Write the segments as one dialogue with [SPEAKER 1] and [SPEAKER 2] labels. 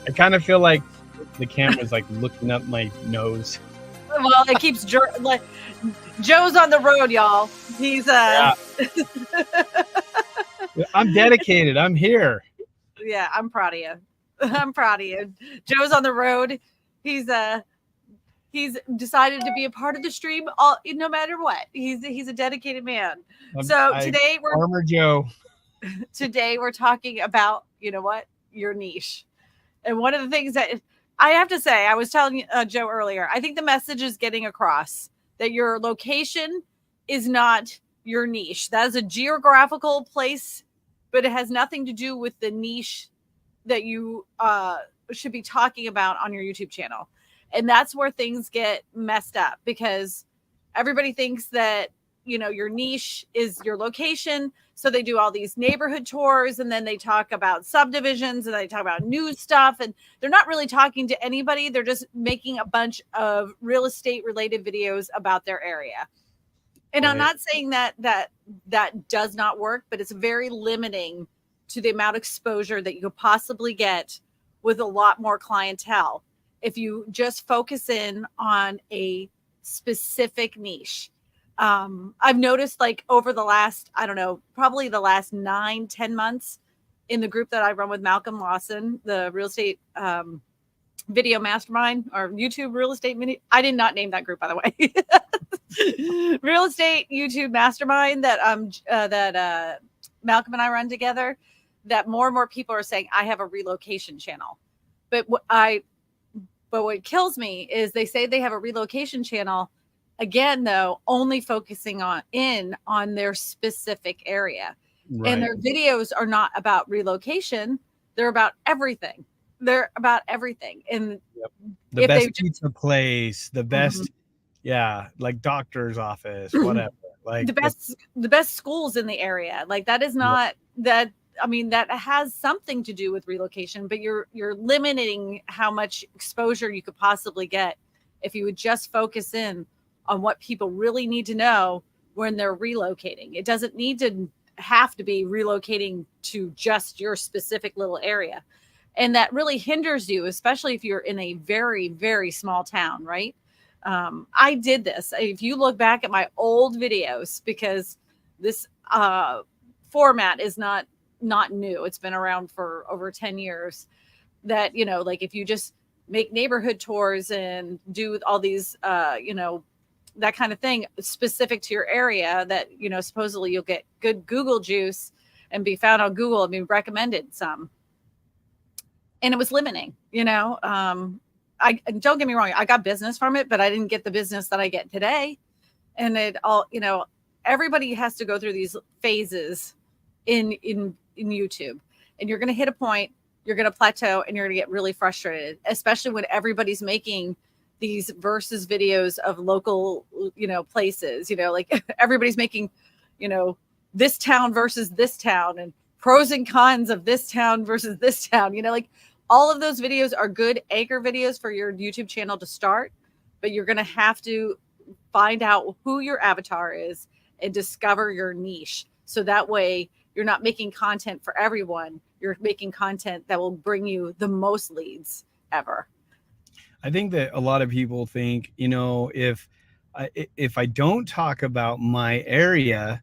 [SPEAKER 1] I kind of feel like the camera's like looking up my nose.
[SPEAKER 2] Well, it keeps like Joe's on the road, y'all. He's
[SPEAKER 1] Yeah. I'm dedicated. I'm here.
[SPEAKER 2] Yeah, I'm proud of you. I'm proud of you. Joe's on the road. He's decided to be a part of the stream no matter what. He's a dedicated man. Today we're
[SPEAKER 1] Farmer Joe.
[SPEAKER 2] Today we're talking about, you know what, your niche. And one of the things that I have to say, I was telling Joe earlier, I think the message is getting across that your location is not your niche. That is a geographical place, but it has nothing to do with the niche that you should be talking about on your YouTube channel. And that's where things get messed up, because everybody thinks that, you know, your niche is your location. So they do all these neighborhood tours, and then they talk about subdivisions, and they talk about new stuff, and they're not really talking to anybody. They're just making a bunch of real estate related videos about their area. And I'm not saying that does not work, but it's very limiting to the amount of exposure that you could possibly get with a lot more clientele if you just focus in on a specific niche. I've noticed, like, over the last, I don't know, probably the last 9-10 months in the group that I run with Malcolm Lawson, the real estate video mastermind, or YouTube real estate mini. I did not name that group, by the way. Real estate YouTube mastermind that Malcolm and I run together, that more and more people are saying, I have a relocation channel. But what kills me is they say they have a relocation channel, again, though, only focusing on their specific area. Right. And their videos are not about relocation. They're about everything. And
[SPEAKER 1] the best pizza place, the best, like doctor's office, whatever. Like
[SPEAKER 2] the best schools in the area. Like, that is not that. I mean, that has something to do with relocation, but you're limiting how much exposure you could possibly get if you would just focus in on what people really need to know when they're relocating. It doesn't need to have to be relocating to just your specific little area. And that really hinders you, especially if you're in a very, very small town, right? I did this. If you look back at my old videos, because this format is not new. It's been around for over 10 years. That, you know, like, if you just make neighborhood tours and do all these, that kind of thing specific to your area, that, you know, supposedly you'll get good Google juice and be found on Google and be recommended some. And it was limiting, you know. I don't get me wrong, I got business from it, but I didn't get the business that I get today. And it all, you know, everybody has to go through these phases in YouTube, and you're going to hit a point, you're going to plateau, and you're going to get really frustrated, especially when everybody's making these versus videos of local, you know, places, you know, like everybody's making, you know, this town versus this town, and pros and cons of this town versus this town, you know, like, all of those videos are good anchor videos for your YouTube channel to start, but you're going to have to find out who your avatar is and discover your niche. So that way you're not making content for everyone. You're making content that will bring you the most leads ever.
[SPEAKER 1] I think that a lot of people think, you know, if I don't talk about my area,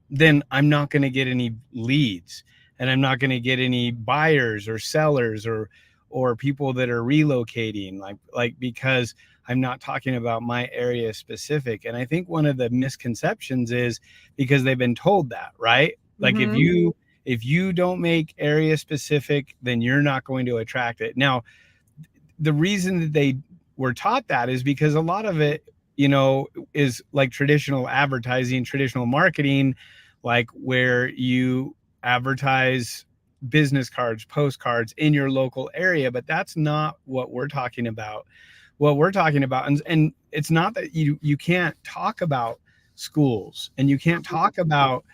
[SPEAKER 1] then I'm not going to get any leads, and I'm not going to get any buyers or sellers or people that are relocating, like because I'm not talking about my area specific. And I think one of the misconceptions is because they've been told that, right? Like, if you don't make area specific, then you're not going to attract it. Now, the reason that they were taught that is because a lot of it, you know, is like traditional advertising, traditional marketing, like where you advertise business cards, postcards in your local area. But that's not what we're talking about. What we're talking about, and it's not that you can't talk about schools, and you can't talk about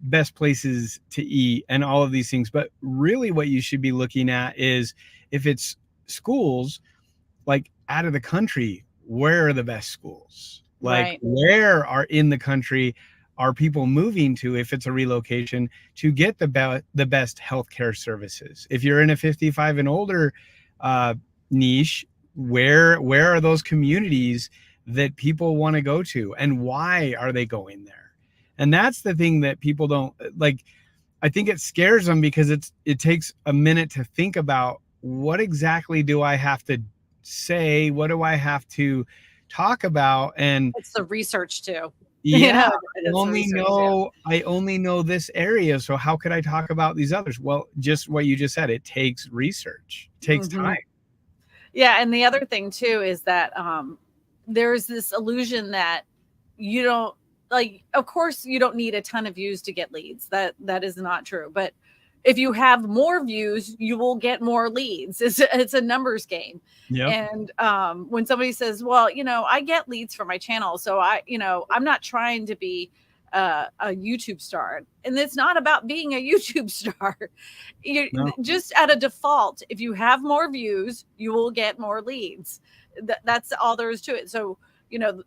[SPEAKER 1] best places to eat and all of these things, but really what you should be looking at is, if it's schools, like, out of the country, where are the best schools? Like, where are in the country are people moving to, if it's a relocation, to get the best healthcare services? If you're in a 55 and older niche, where are those communities that people want to go to, and why are they going there? And that's the thing that people don't like. I think it scares them because it takes a minute to think about, what exactly do I have to say? What do I have to talk about? And
[SPEAKER 2] It's the research too.
[SPEAKER 1] yeah,
[SPEAKER 2] It's the research too.
[SPEAKER 1] I only know this area, so how could I talk about these others? Well, just what you just said, it takes research, it takes time.
[SPEAKER 2] Yeah, and the other thing too is that there's this illusion that you don't, like, of course you don't need a ton of views to get leads. That is not true. But if you have more views, you will get more leads. It's a numbers game.
[SPEAKER 1] Yep.
[SPEAKER 2] And when somebody says, well, I get leads for my channel, so I'm not trying to be a YouTube star. And it's not about being a YouTube star.
[SPEAKER 1] No.
[SPEAKER 2] Just at a default, if you have more views, you will get more leads. That's all there is to it. So,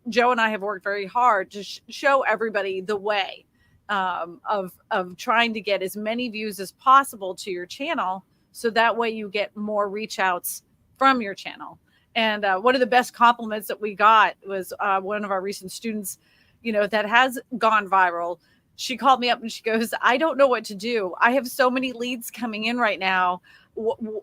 [SPEAKER 2] Joe and I have worked very hard to show everybody the way of trying to get as many views as possible to your channel, so that way you get more reach outs from your channel. And one of the best compliments that we got was one of our recent students, that has gone viral. She called me up and she goes, I don't know what to do. I have so many leads coming in right now.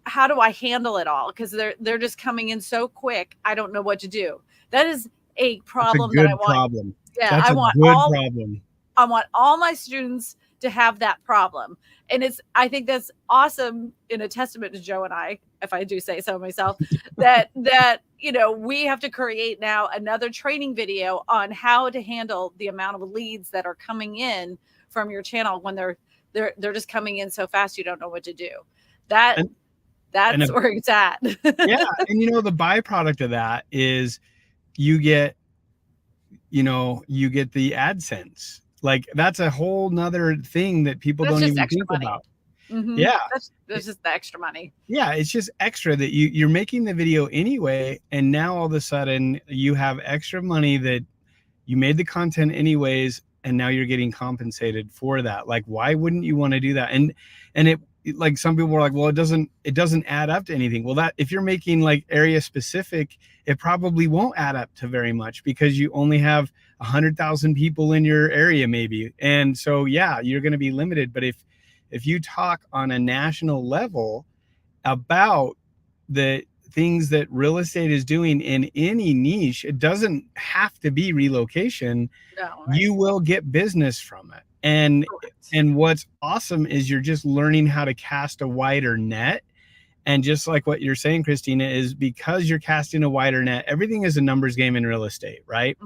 [SPEAKER 2] How do I handle it all? Because they're just coming in so quick. I don't know what to do. That is a problem that I want.
[SPEAKER 1] Problem.
[SPEAKER 2] Yeah,
[SPEAKER 1] that's
[SPEAKER 2] I
[SPEAKER 1] a
[SPEAKER 2] want
[SPEAKER 1] good problem.
[SPEAKER 2] I want all my students to have that problem. And I think that's awesome, in a testament to Joe and I, if I do say so myself, that we have to create now another training video on how to handle the amount of leads that are coming in from your channel when they're just coming in so fast you don't know what to do. That's where it's at.
[SPEAKER 1] Yeah. And the byproduct of that is you get the AdSense. Like, that's a whole nother thing that people don't even think about.
[SPEAKER 2] Yeah, that's just the extra money.
[SPEAKER 1] Yeah, it's just extra that you're making the video anyway, and now all of a sudden you have extra money that you made the content anyways, and now you're getting compensated for that. Like, why wouldn't you want to do that? And it, like, some people are like, well, it doesn't add up to anything. Well, that, if you're making like area specific, it probably won't add up to very much, because you only have 100,000 people in your area maybe. And so, yeah, you're going to be limited. But if you talk on a national level about the things that real estate is doing in any niche, it doesn't have to be relocation.
[SPEAKER 2] No, right.
[SPEAKER 1] You will get business from it. And what's awesome is you're just learning how to cast a wider net. And just like what you're saying, Christina, is because you're casting a wider net, everything is a numbers game in real estate, right?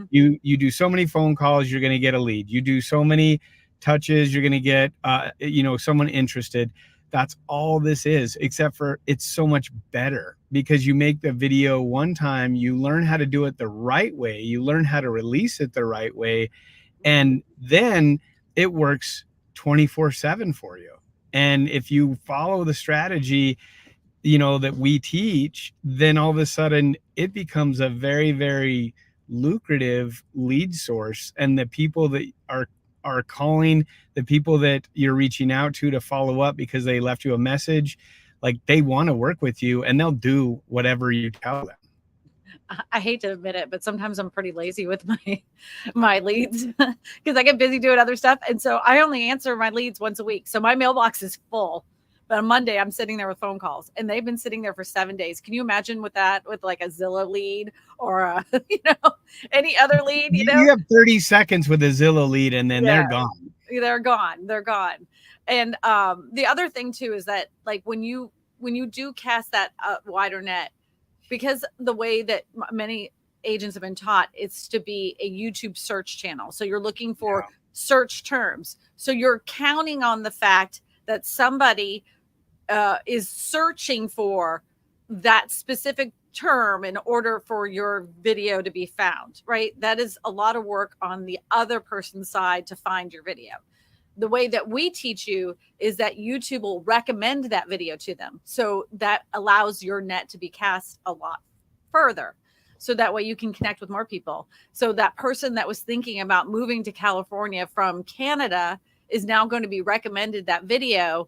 [SPEAKER 1] You do so many phone calls, you're going to get a lead. You do so many touches, you're going to get someone interested. That's all this is, except for it's so much better because you make the video one time, you learn how to do it the right way, you learn how to release it the right way, and then it works 24/7 for you. And if you follow the strategy that we teach, then all of a sudden it becomes a very, very lucrative lead source. And the people that are calling, the people that you're reaching out to follow up because they left you a message, like, they want to work with you and they'll do whatever you tell them.
[SPEAKER 2] I hate to admit it, but sometimes I'm pretty lazy with my leads because I get busy doing other stuff. And so I only answer my leads once a week. So my mailbox is full. But on Monday, I'm sitting there with phone calls, and they've been sitting there for 7 days. Can you imagine with like a Zillow lead or any other lead?
[SPEAKER 1] You have 30 seconds with a Zillow lead, and then they're gone.
[SPEAKER 2] They're gone. And the other thing too is that, like, when you do cast that wider net, because the way that many agents have been taught, it's to be a YouTube search channel. So you're looking for search terms. So you're counting on the fact that somebody is searching for that specific term in order for your video to be found, right? That is a lot of work on the other person's side to find your video. The way that we teach you is that YouTube will recommend that video to them. So that allows your net to be cast a lot further. so that way you can connect with more people. So that person that was thinking about moving to California from Canada is now going to be recommended that video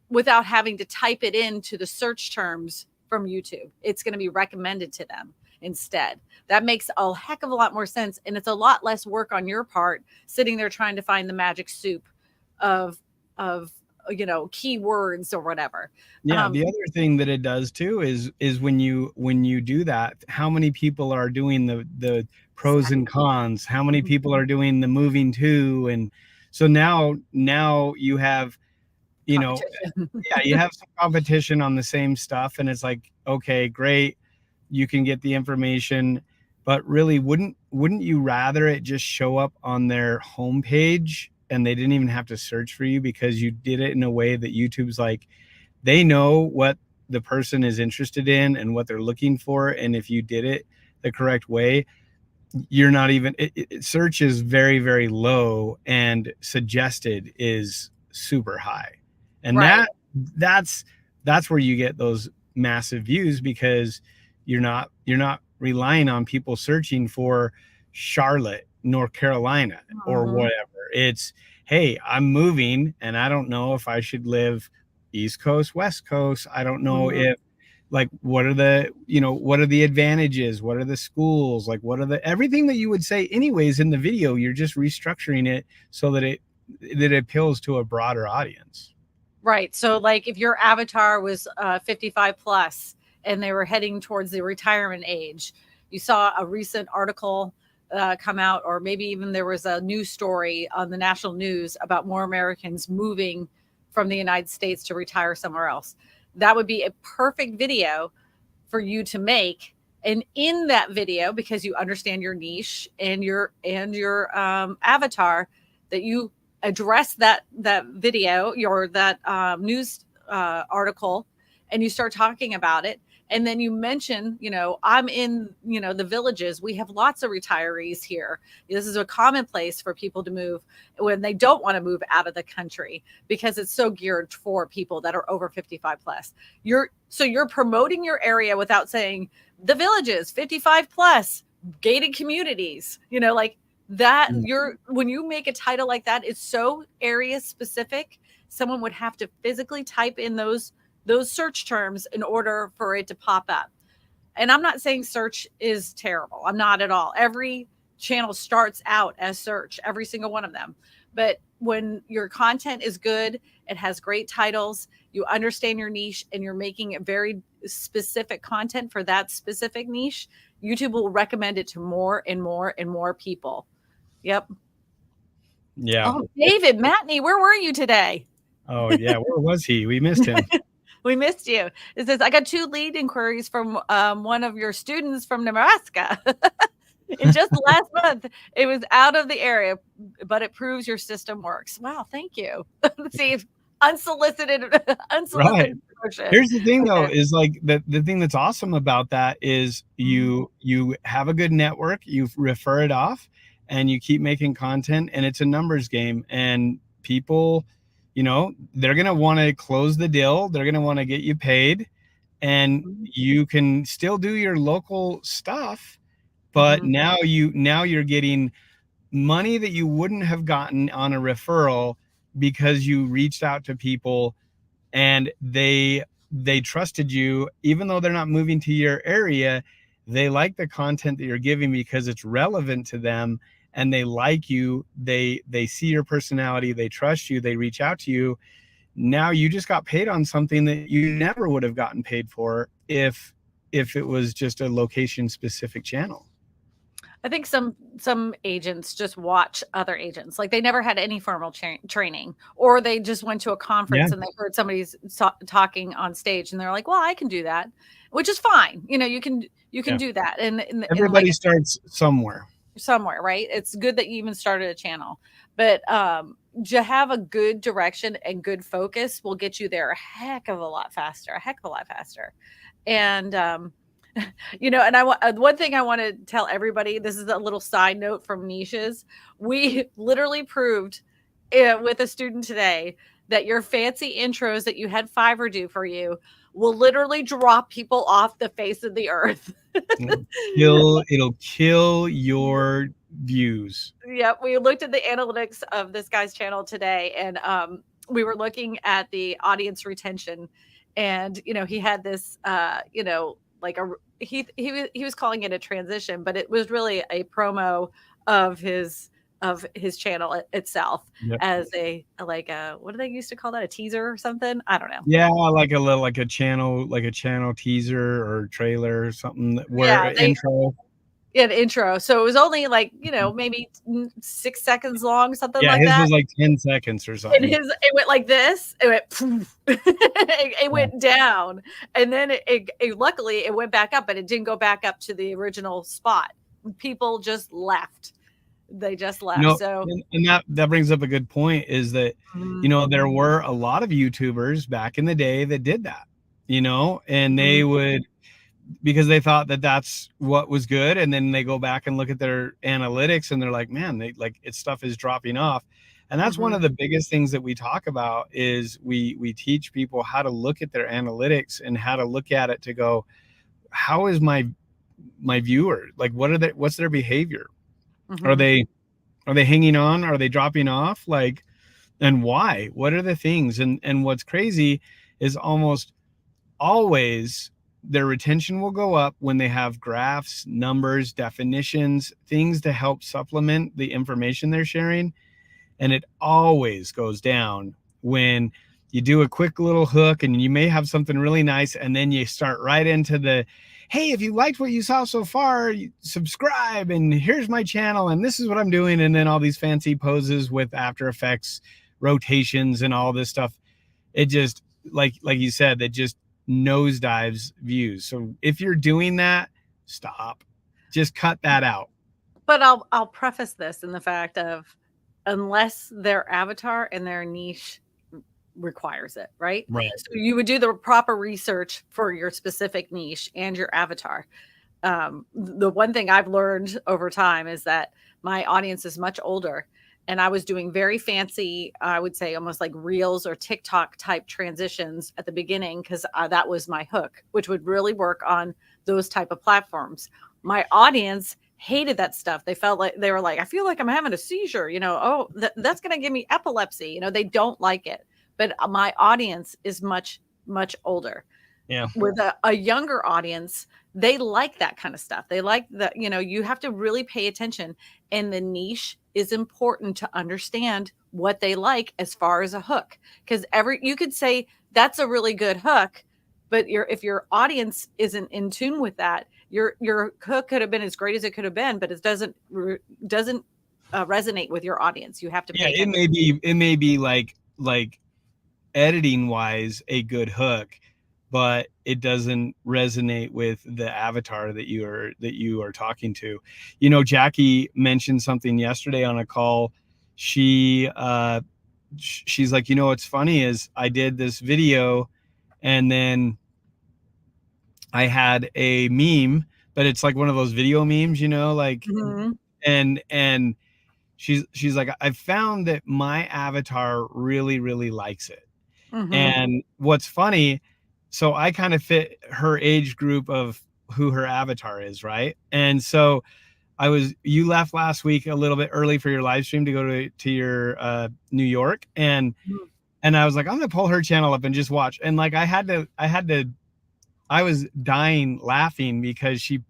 [SPEAKER 2] without having to type it into the search terms from YouTube. It's going to be recommended to them instead. That makes a heck of a lot more sense. And it's a lot less work on your part sitting there trying to find the magic soup of, keywords or whatever.
[SPEAKER 1] Yeah, the other thing that it does too is when you do that, how many people are doing the pros and cons, how many people are doing the moving to, and so now you have, yeah, you have some competition on the same stuff, and it's like, okay, great, you can get the information, but really, wouldn't you rather it just show up on their homepage and they didn't even have to search for you because you did it in a way that YouTube's like, they know what the person is interested in and what they're looking for, and if you did it the correct way, you're not even search is very, very low and suggested is super high, and
[SPEAKER 2] Right.
[SPEAKER 1] that's where you get those massive views, because you're not relying on people searching for Charlotte, North Carolina, or whatever. It's, hey, I'm moving and I don't know if I should live East Coast, West Coast. I don't know if, like, what are the advantages, what are the schools, like, what are the everything that you would say anyways in the video. You're just restructuring it so that it appeals to a broader audience.
[SPEAKER 2] Right. So like if your avatar was 55 plus and they were heading towards the retirement age, you saw a recent article come out, or maybe even there was a news story on the national news about more Americans moving from the United States to retire somewhere else. That would be a perfect video for you to make. And in that video, because you understand your niche and your avatar, that you address that video, that news article, and you start talking about it. And then you mention, I'm in, the villages. We have lots of retirees here. This is a common place for people to move when they don't want to move out of the country, because it's so geared for people that are over 55 plus. You're promoting your area without saying the villages, 55 plus, gated communities, like that. When you make a title like that, it's so area specific. Someone would have to physically type in those search terms in order for it to pop up. And I'm not saying search is terrible. I'm not at all. Every channel starts out as search, every single one of them. But when your content is good, it has great titles, you understand your niche, and you're making a very specific content for that specific niche, YouTube will recommend it to more and more and more people. Yep.
[SPEAKER 1] Yeah.
[SPEAKER 2] Oh, David Matney, where were you today?
[SPEAKER 1] Oh yeah, where was he? We missed him.
[SPEAKER 2] We missed you. It says, I got 2 lead inquiries from one of your students from Nebraska. And just last month, it was out of the area, but it proves your system works. Wow, thank you. Let's see if unsolicited
[SPEAKER 1] Right.
[SPEAKER 2] promotion.
[SPEAKER 1] Here's the thing, though, is like the thing that's awesome about that is you have a good network, you refer it off, and you keep making content, and it's a numbers game, and people, they're going to want to close the deal. They're going to want to get you paid, and you can still do your local stuff, but now you're getting money that you wouldn't have gotten on a referral, because you reached out to people and they trusted you, even though they're not moving to your area. They like the content that you're giving because it's relevant to them, and they like you, they see your personality, they trust you, they reach out to you. Now you just got paid on something that you never would have gotten paid for if it was just a location specific channel.
[SPEAKER 2] I think some agents just watch other agents, like they never had any formal training, or they just went to a conference and they heard somebody's talking on stage, and they're like, "Well, I can do that," which is fine. You can do that, and
[SPEAKER 1] everybody starts somewhere,
[SPEAKER 2] right? It's good that you even started a channel, but to have a good direction and good focus will get you there a heck of a lot faster, and and I want one thing I want to tell everybody. This is a little side note from niches. We literally proved with a student today that your fancy intros that you had Fiverr do for you will literally drop people off the face of the earth.
[SPEAKER 1] It'll kill your views.
[SPEAKER 2] Yep, we looked at the analytics of this guy's channel today, and we were looking at the audience retention, and he had this, like he was calling it a transition, but it was really a promo of his channel itself
[SPEAKER 1] Yep.
[SPEAKER 2] as a like a what do they used to call that, a teaser or something? I don't know.
[SPEAKER 1] Yeah, like a little like a channel teaser or trailer or something where
[SPEAKER 2] Yeah, they
[SPEAKER 1] intro.
[SPEAKER 2] an intro, so it was only like maybe 6 seconds long, something
[SPEAKER 1] Yeah,
[SPEAKER 2] like
[SPEAKER 1] his
[SPEAKER 2] that.
[SPEAKER 1] was like 10 seconds or
[SPEAKER 2] And
[SPEAKER 1] something.
[SPEAKER 2] it went like this. It went poof. It
[SPEAKER 1] Yeah.
[SPEAKER 2] went down, and then luckily it went back up, but it didn't go back up to the original spot. People just left. They just left. So
[SPEAKER 1] And that brings up a good point, is that there were a lot of YouTubers back in the day that did that, and they would, because they thought that that's what was good, and then they go back and look at their analytics and they're like, man, its stuff is dropping off. And that's one of the biggest things that we talk about, is we teach people how to look at their analytics and how to look at it to go, how is my viewer, like, what's their behavior? Are they hanging on? Are they dropping off? Like, and why? What are the things? And what's crazy is almost always their retention will go up when they have graphs, numbers, definitions, things to help supplement the information they're sharing. And it always goes down when you do a quick little hook and you may have something really nice, and then you start right into the, hey, if you liked what you saw so far, subscribe, and here's my channel, and this is what I'm doing. And then all these fancy poses with After Effects rotations and all this stuff. It just, like you said, that just nosedives views. So if you're doing that, stop. Just cut that out.
[SPEAKER 2] But I'll preface this in the fact of, unless their avatar and their niche requires it, right?
[SPEAKER 1] Right.
[SPEAKER 2] So you would do the proper research for your specific niche and your avatar. The one thing I've learned over time is that my audience is much older, and I was doing very fancy, I would say almost like reels or TikTok type transitions at the beginning, because that was my hook, which would really work on those type of platforms. My audience hated that stuff. They felt like, they were like, I feel like I'm having a seizure, oh, that's going to give me epilepsy. They don't like it. But my audience is much, much older.
[SPEAKER 1] Yeah.
[SPEAKER 2] With a younger audience, they like that kind of stuff. They like that, you have to really pay attention. And the niche is important to understand what they like as far as a hook. Because you could say that's a really good hook, but if your audience isn't in tune with that, your hook could have been as great as it could have been, but it doesn't resonate with your audience. You have to pay attention.
[SPEAKER 1] It may be like editing wise a good hook, but it doesn't resonate with the avatar that you are talking to. Jackie mentioned something yesterday on a call. She's like, what's funny is I did this video, and then I had a meme, but it's like one of those video memes, like, and she's like, I found that my avatar really, really likes it. And what's funny, so I kind of fit her age group of who her avatar is, right? And so you left last week a little bit early for your live stream to go to your New York, and I was like, I'm gonna pull her channel up and just watch. And like I was dying laughing because she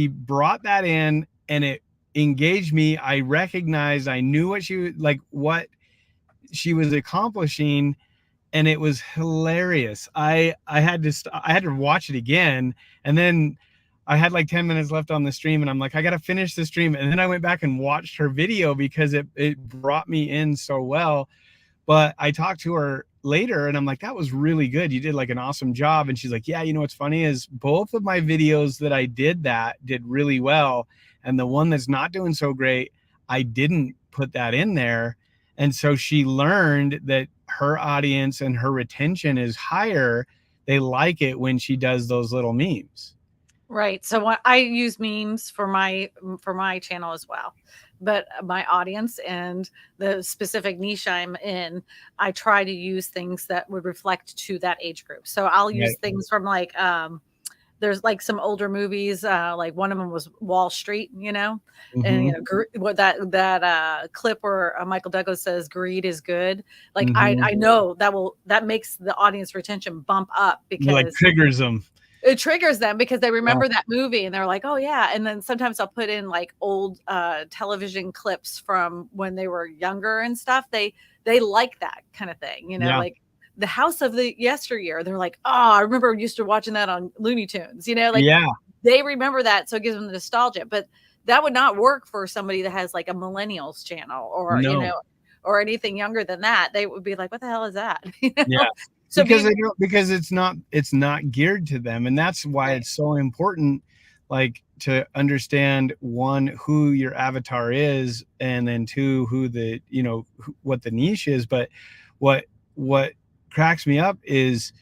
[SPEAKER 1] brought that in, and it engaged me. I recognized, I knew what she was accomplishing, and it was hilarious. I had to watch it again, and then I had like 10 minutes left on the stream, and I'm like, I got to finish the stream. And then I went back and watched her video because it brought me in so well. But I talked to her later, and I'm like, that was really good. You did like an awesome job. And she's like, yeah, what's funny is both of my videos that I did really well. And the one that's not doing so great, I didn't put that in there. And so she learned that her audience and her retention is higher. They like it when she does those little memes.
[SPEAKER 2] Right. So I use memes for my channel as well. but my audience and the specific niche I'm in, I try to use things that would reflect to that age group. So I'll use things from like there's like some older movies, like one of them was Wall Street, you know, and you know what that clip where Michael Douglas says greed is good. Like I know that makes the audience retention bump up
[SPEAKER 1] like
[SPEAKER 2] because
[SPEAKER 1] triggers them.
[SPEAKER 2] It triggers them because they remember that movie and they're like, oh yeah. And then sometimes I'll put in like old television clips from when they were younger and stuff. They like that kind of thing, you know, like the House of the Yesteryear. They're like, oh, I remember used to watching that on Looney Tunes, you know, like they remember that. So it gives them the nostalgia. But that would not work for somebody that has like a millennials channel or, you know, or anything younger than that. They would be like, what the hell is that? You know?
[SPEAKER 1] Yeah.
[SPEAKER 2] So
[SPEAKER 1] because it's not geared to them. And that's why it's so important, like, to understand, one, who your avatar is, and then two, who the, you know, what the niche is. But what cracks me up is,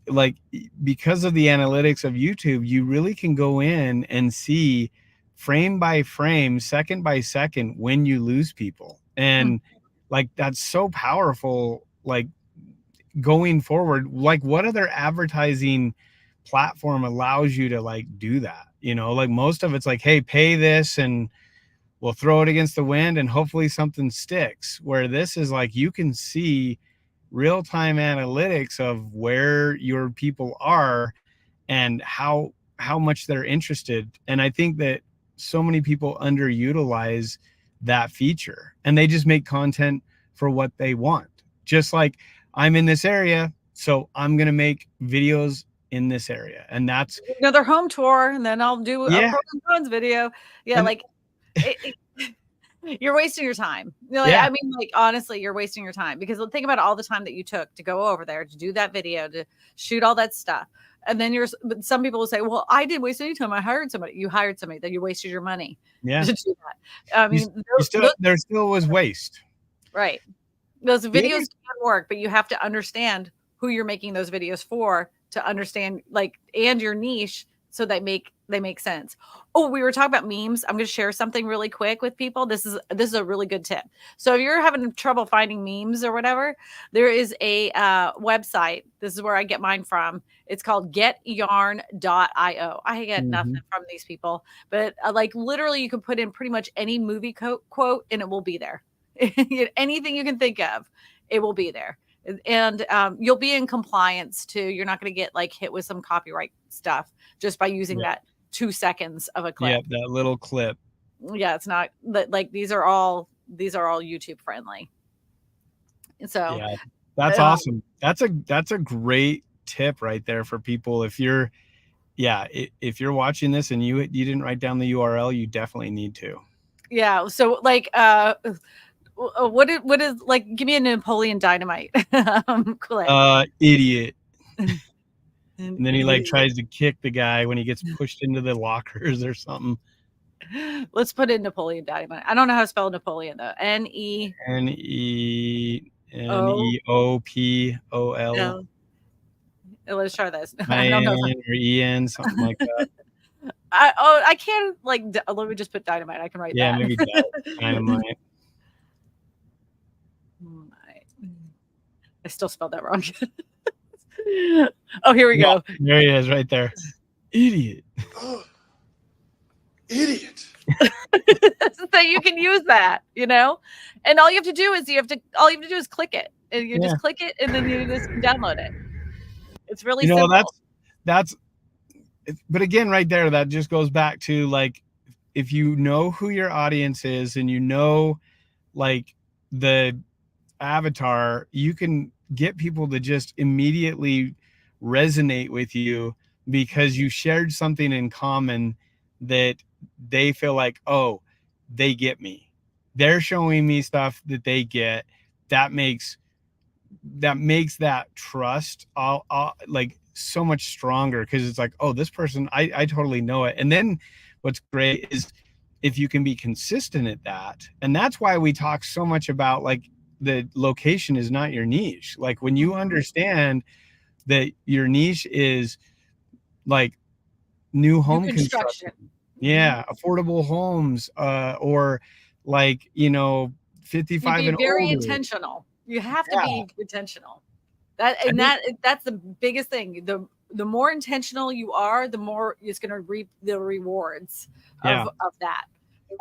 [SPEAKER 1] like, because of the analytics of YouTube, you really can go in and see frame by frame, second by second, when you lose people. And like, that's so powerful. Like, going forward, like, what other advertising platform allows you to like do that? You know, like, most of it's like, hey, pay this and we'll throw it against the wind and hopefully something sticks. Where this is like, you can see real-time analytics of where your people are and how much they're interested. And I think that so many people underutilize that feature, and they just make content for what they want. Just like, I'm in this area, so I'm going to make videos in this area. And that's
[SPEAKER 2] another home tour, and then I'll do a pros and cons video. Yeah, and like you're wasting your time. You know, like, I mean, like, honestly, you're wasting your time, because think about all the time that you took to go over there to do that video, to shoot all that stuff. And then but some people will say, well, I didn't waste any time. I hired somebody. You hired somebody, then you wasted your money to do that. I mean,
[SPEAKER 1] there still was waste.
[SPEAKER 2] Right. Those videos can work, but you have to understand who you're making those videos for, to understand, like, and your niche, so they make sense. Oh, we were talking about memes. I'm going to share something really quick with people. This is a really good tip. So if you're having trouble finding memes or whatever, there is a website. This is where I get mine from. It's called getyarn.io. I get nothing from these people, but like, literally, you can put in pretty much any movie quote and it will be there. Anything you can think of, it will be there. And you'll be in compliance too. You're not going to get like hit with some copyright stuff just by using that 2 seconds of a clip.
[SPEAKER 1] Yeah, that little clip.
[SPEAKER 2] Yeah, it's not like these are all YouTube friendly. So
[SPEAKER 1] yeah, that's awesome. That's a great tip right there for people. If you're watching this and you didn't write down the URL, you definitely need to.
[SPEAKER 2] Yeah. So like what is like, give me a Napoleon Dynamite clip.
[SPEAKER 1] Idiot. And then he like tries to kick the guy when he gets pushed into the lockers or something.
[SPEAKER 2] Let's put in Napoleon Dynamite. I don't know how to spell Napoleon though.
[SPEAKER 1] Neopol.
[SPEAKER 2] Let's try this.
[SPEAKER 1] I don't know. Or En, something like that.
[SPEAKER 2] I can't, like, let me just put dynamite. I can write that.
[SPEAKER 1] Yeah, maybe dynamite.
[SPEAKER 2] I still spelled that wrong. Oh, here we go.
[SPEAKER 1] There he is, right there. Idiot.
[SPEAKER 3] Idiot.
[SPEAKER 2] So you can use that, you know, and all you have to do is click it, and you just click it, and then you just download it. It's really simple.
[SPEAKER 1] That's. But again, right there, that just goes back to, like, if you know who your audience is and you know, like, the avatar, you can get people to just immediately resonate with you because you shared something in common that they feel like, oh, they get me. They're showing me stuff that they get. That makes that trust all like so much stronger, because it's like, oh, this person, I totally know it. And then what's great is if you can be consistent at that. And that's why we talk so much about, like, the location is not your niche. Like, when you understand that your niche is like new home construction, affordable homes, or like, 55
[SPEAKER 2] be
[SPEAKER 1] and
[SPEAKER 2] very
[SPEAKER 1] older.
[SPEAKER 2] intentional. You have to
[SPEAKER 1] Yeah.
[SPEAKER 2] be intentional. That
[SPEAKER 1] I
[SPEAKER 2] and
[SPEAKER 1] think
[SPEAKER 2] that's the biggest thing. The more intentional you are, the more it's going to reap the rewards
[SPEAKER 1] yeah.
[SPEAKER 2] of that.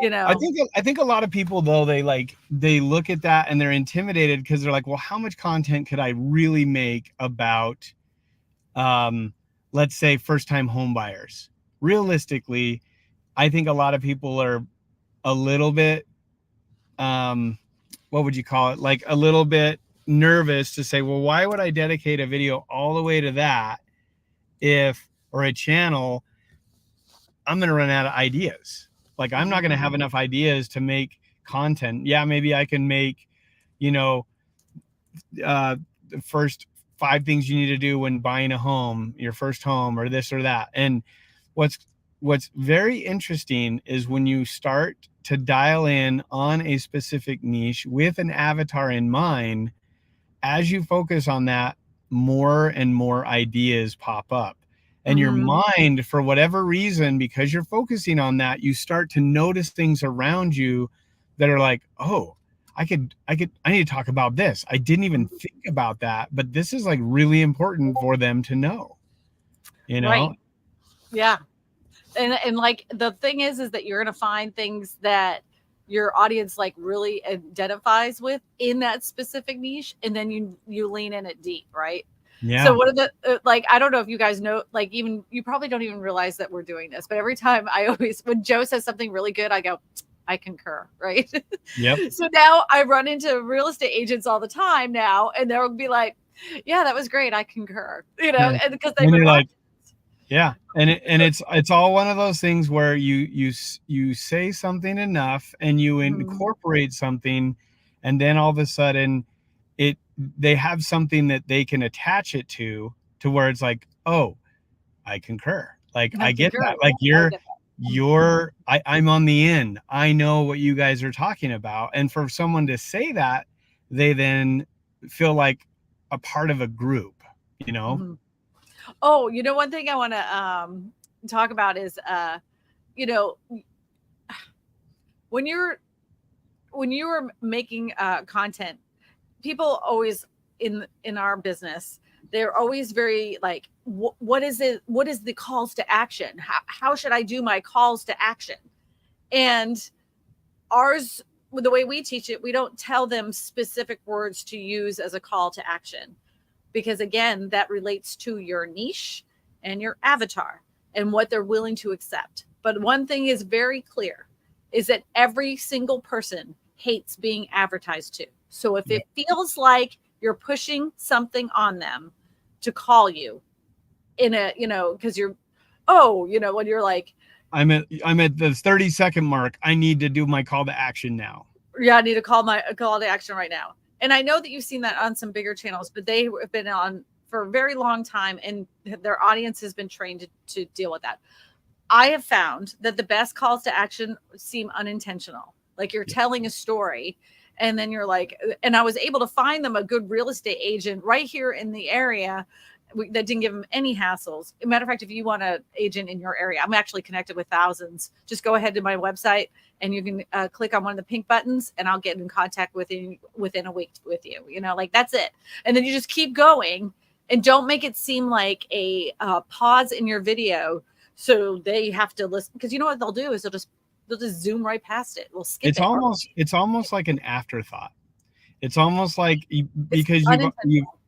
[SPEAKER 1] I think a lot of people though, they look at that and they're intimidated because they're like, well, how much content could I really make about um let's say first time home buyers? Realistically, I think a lot of people are a little bit what would you call it? Like a little bit nervous to say, well, why would I dedicate a video all the way to that if, or a channel, I'm going to run out of ideas. Like I'm not going to have enough ideas to make content. Yeah, maybe I can make, you know, the first 5 things you need to do when buying a home, your first home, or this or that. And what's what's very interesting is when you start to dial in on a specific niche with an avatar in mind, as you focus on that, more and more ideas pop up. And your mind, for whatever reason, because you're focusing on that, you start to notice things around you that are like, oh, I need to talk about this. I didn't even think about that, but this is like really important for them to know, you know?
[SPEAKER 2] Right. Yeah. And like the thing is that you're going to find things that your audience like really identifies with in that specific niche, and then you lean in it deep, right? So
[SPEAKER 1] Yeah.
[SPEAKER 2] one of the like, I don't know if you guys know, like, even you probably don't even realize that we're doing this, but every time I always, when Joe says something really good, I go, I concur, right?
[SPEAKER 1] Yep.
[SPEAKER 2] So now I run into real estate agents all the time now, and they'll be like, yeah, that was great, I concur,
[SPEAKER 1] Yeah.
[SPEAKER 2] and because they've
[SPEAKER 1] And
[SPEAKER 2] been
[SPEAKER 1] you're like,
[SPEAKER 2] watching.
[SPEAKER 1] yeah, and it's all one of those things where you say something enough and you incorporate something, and then all of a sudden it they have something that they can attach it to where it's like, oh, I concur. Like
[SPEAKER 2] I
[SPEAKER 1] I get
[SPEAKER 2] concur.
[SPEAKER 1] that. Like
[SPEAKER 2] I get that.
[SPEAKER 1] I'm on the end. I know what you guys are talking about. And for someone to say that, they then feel like a part of a group, you know?
[SPEAKER 2] Mhm. Oh, one thing I want to talk about is you know, when you're making content, people always in our business, they're always very like, what is it? What is the calls to action? How should I do my calls to action? And ours, the way we teach it, we don't tell them specific words to use as a call to action, because again, that relates to your niche and your avatar and what they're willing to accept. But one thing is very clear, is that every single person hates being advertised to. So if
[SPEAKER 1] Yeah.
[SPEAKER 2] it feels like you're pushing something on them to call you in a, because you're, when you're like,
[SPEAKER 1] I'm at the 30-second mark. I need to do my call to action now.
[SPEAKER 2] yeah, I need to call a call to action right now. And I know that you've seen that on some bigger channels, but they have been on for a very long time, and their audience has been trained to deal with that. I have found that the best calls to action seem unintentional. Like you're telling a story, and then you're like, and I was able to find them a good real estate agent right here in the area that didn't give them any hassles. As a matter of fact, if you want an agent in your area, I'm actually connected with thousands. Just go ahead to my website and you can click on one of the pink buttons, and I'll get in contact within a week with you. Like that's it. And then you just keep going, and don't make it seem like a pause in your video so they have to listen, because you know what they'll do is they'll just zoom right past it. We'll skip it.
[SPEAKER 1] It's almost like an afterthought. It's almost like
[SPEAKER 2] It's
[SPEAKER 1] because
[SPEAKER 2] unintentional.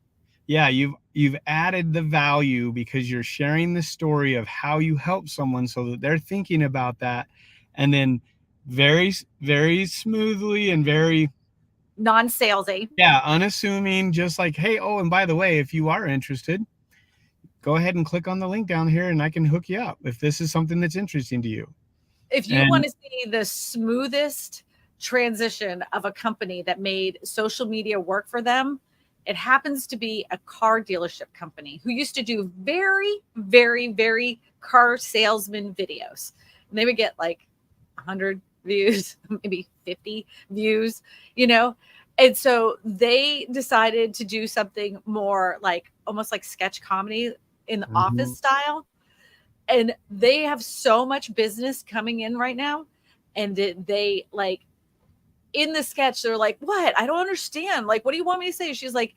[SPEAKER 1] you've added the value because you're sharing the story of how you help someone so that they're thinking about that, and then very very smoothly and very
[SPEAKER 2] Non-salesy.
[SPEAKER 1] unassuming, just like, hey, oh, and by the way, if you are interested, go ahead and click on the link down here and I can hook you up if this is something that's interesting to you.
[SPEAKER 2] If you
[SPEAKER 1] And
[SPEAKER 2] want to see the smoothest transition of a company that made social media work for them, it happens to be a car dealership company who used to do very, very, very car salesman videos. And they would get like 100 views, maybe 50 views, And so they decided to do something more like almost like sketch comedy in the office style, and they have so much business coming in right now, and they like in the sketch, they're like, what? I don't understand. Like, what do you want me to say? She's like,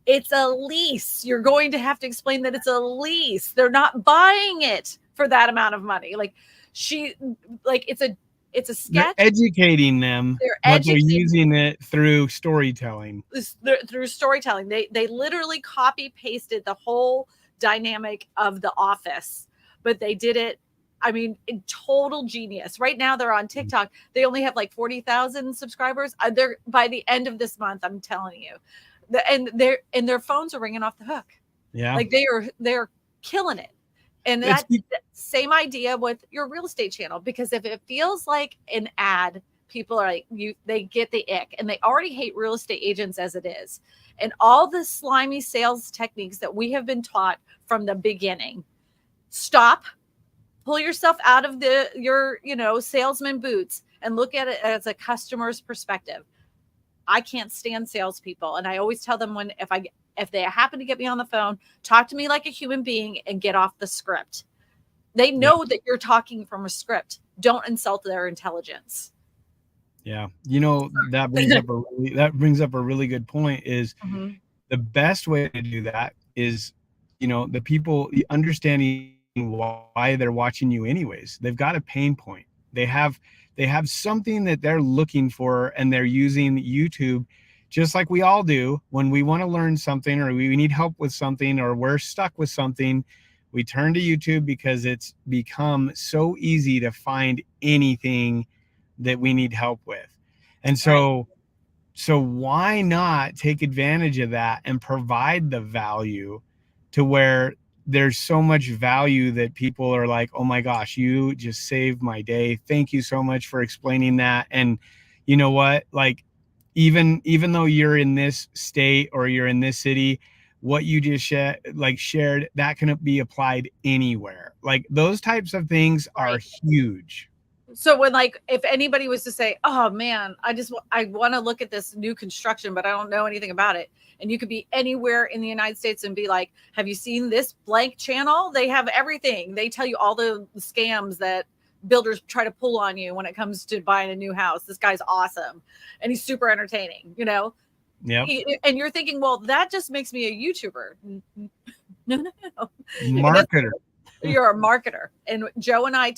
[SPEAKER 2] it's a lease. You're going to have to explain that it's a lease. They're not buying it for that amount of money. Like it's a
[SPEAKER 1] They're
[SPEAKER 2] sketch.
[SPEAKER 1] educating them,
[SPEAKER 2] They're
[SPEAKER 1] but they're
[SPEAKER 2] educating
[SPEAKER 1] using it through storytelling.
[SPEAKER 2] through storytelling. They literally copy pasted the whole dynamic of The Office, but they did it. I mean, in total genius. Right now, they're on TikTok. They only have like 40,000 subscribers. They're by the end of this month. I'm telling you, and their phones are ringing off the hook.
[SPEAKER 1] Yeah,
[SPEAKER 2] like they're killing it. And that same idea with your real estate channel, because if it feels like an ad, people are like, they get the ick, and they already hate real estate agents as it is. And all the slimy sales techniques that we have been taught from the beginning. Stop, pull yourself out of your salesman boots and look at it as a customer's perspective. I can't stand salespeople. And I always tell them if they happen to get me on the phone, talk to me like a human being and get off the script. They know that you're talking from a script. Don't insult their intelligence.
[SPEAKER 1] Yeah. That brings up a really good point is the best way to do that is, the people understanding why they're watching you anyways. They've got a pain point. They have something that they're looking for, and they're using YouTube just like we all do when we want to learn something, or we need help with something, or we're stuck with something. We turn to YouTube because it's become so easy to find anything that we need help with. And so why not take advantage of that and provide the value to where there's so much value that people are like, oh my gosh, you just saved my day. Thank you so much for explaining that. And you know what? Like, even though you're in this state or you're in this city, what you just shared, that can be applied anywhere. Like, those types of things are huge.
[SPEAKER 2] So when, if anybody was to say, oh man, I want to look at this new construction, but I don't know anything about it. And you could be anywhere in the United States and be like, have you seen this blank channel? They have everything. They tell you all the scams that builders try to pull on you when it comes to buying a new house. This guy's awesome. And he's super entertaining,
[SPEAKER 1] Yeah.
[SPEAKER 2] And you're thinking, well, that just makes me a YouTuber. No.
[SPEAKER 1] Marketer.
[SPEAKER 2] You're a marketer. And Joe and I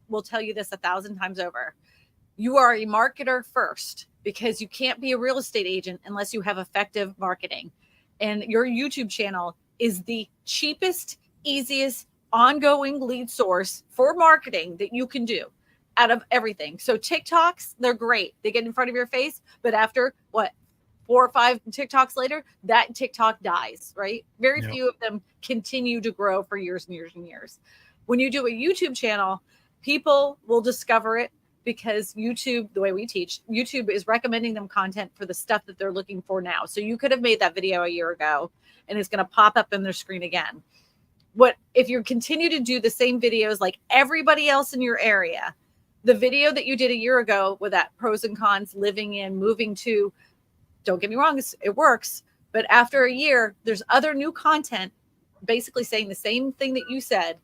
[SPEAKER 2] will tell you this 1,000 times over. You are a marketer first, because you can't be a real estate agent unless you have effective marketing. And your YouTube channel is the cheapest, easiest, ongoing lead source for marketing that you can do out of everything. So TikToks, they're great. They get in front of your face, but after 4 or 5 TikToks later, that TikTok dies, right? Very few of them continue to grow for years and years and years. When you do a YouTube channel, people will discover it because YouTube, the way we teach, YouTube is recommending them content for the stuff that they're looking for now. So you could have made that video a year ago and it's going to pop up in their screen again. What if you continue to do the same videos like everybody else in your area? The video that you did a year ago with that pros and cons, living in, moving to, don't get me wrong, it works. But after a year, there's other new content basically saying the same thing that you said,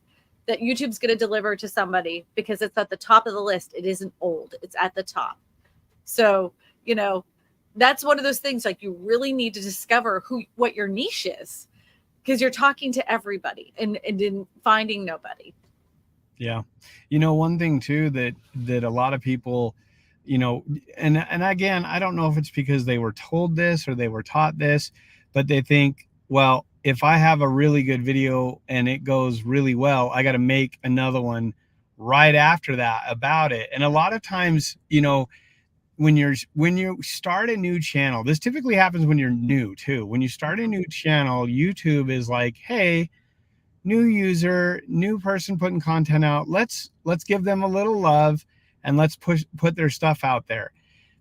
[SPEAKER 2] that YouTube's going to deliver to somebody because it's at the top of the list. It isn't old. It's at the top. So, that's one of those things, like, you really need to discover what your niche is, because you're talking to everybody and finding nobody.
[SPEAKER 1] Yeah. One thing too, that a lot of people, and again, I don't know if it's because they were told this or they were taught this, but they think, well, if I have a really good video and it goes really well, I got to make another one right after that about it. And a lot of times, when you start a new channel, this typically happens when you're new too. When you start a new channel, YouTube is like, hey, new user, new person putting content out. Let's give them a little love and let's put their stuff out there.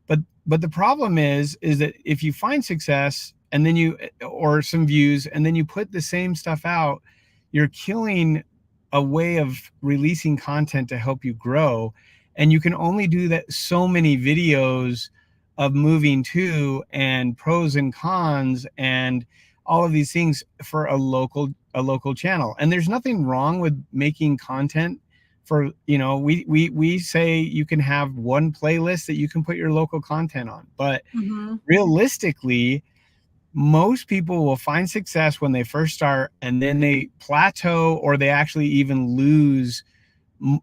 [SPEAKER 1] But the problem is that if you find success and then or some views, and then you put the same stuff out, you're killing a way of releasing content to help you grow. And you can only do that so many videos of moving to and pros and cons and all of these things for a local channel. And there's nothing wrong with making content for, you know, we say you can have one playlist that you can put your local content on, but
[SPEAKER 2] Mm-hmm.
[SPEAKER 1] realistically, most people will find success when they first start, and then they plateau, or they actually even lose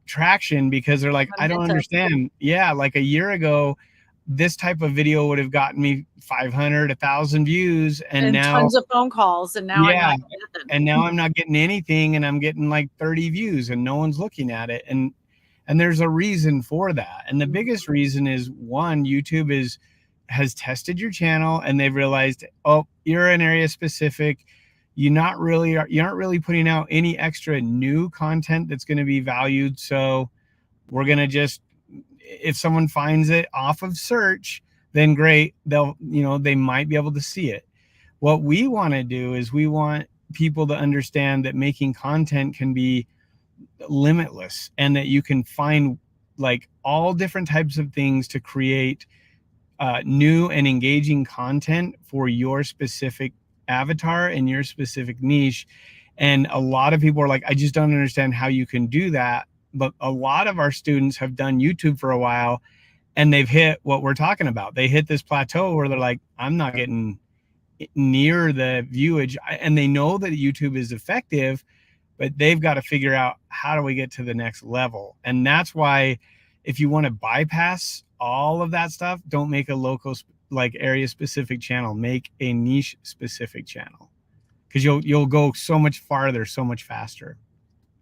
[SPEAKER 1] traction because they're like, I don't
[SPEAKER 2] Momentum.
[SPEAKER 1] understand. Yeah, like a year ago, this type of video would have gotten me 500, 1,000 views, and
[SPEAKER 2] And
[SPEAKER 1] now,
[SPEAKER 2] tons of phone calls, and now I'm
[SPEAKER 1] yeah,
[SPEAKER 2] not getting nothing.
[SPEAKER 1] and now I'm not getting anything, and I'm getting like 30 views, and no one's looking at it, and there's a reason for that. And the biggest reason is, one, YouTube has tested your channel, and they've realized, oh, you're an area specific, you aren't really putting out any extra new content that's going to be valued, so we're going to just, if someone finds it off of search, then great, they'll, you know, they might be able to see it. What we want to do is we want people to understand that making content can be limitless, and that you can find like all different types of things to create new and engaging content for your specific avatar and your specific niche. And a lot of people are like, I just don't understand how you can do that. But a lot of our students have done YouTube for a while, and they've hit what we're talking about. They hit this plateau where they're like, I'm not getting near the viewage, and they know that YouTube is effective, but they've got to figure out, how do we get to the next level? And that's why, if you want to bypass all of that stuff, don't make a local, like area specific channel, make a niche specific channel, because you'll go so much farther, so much faster.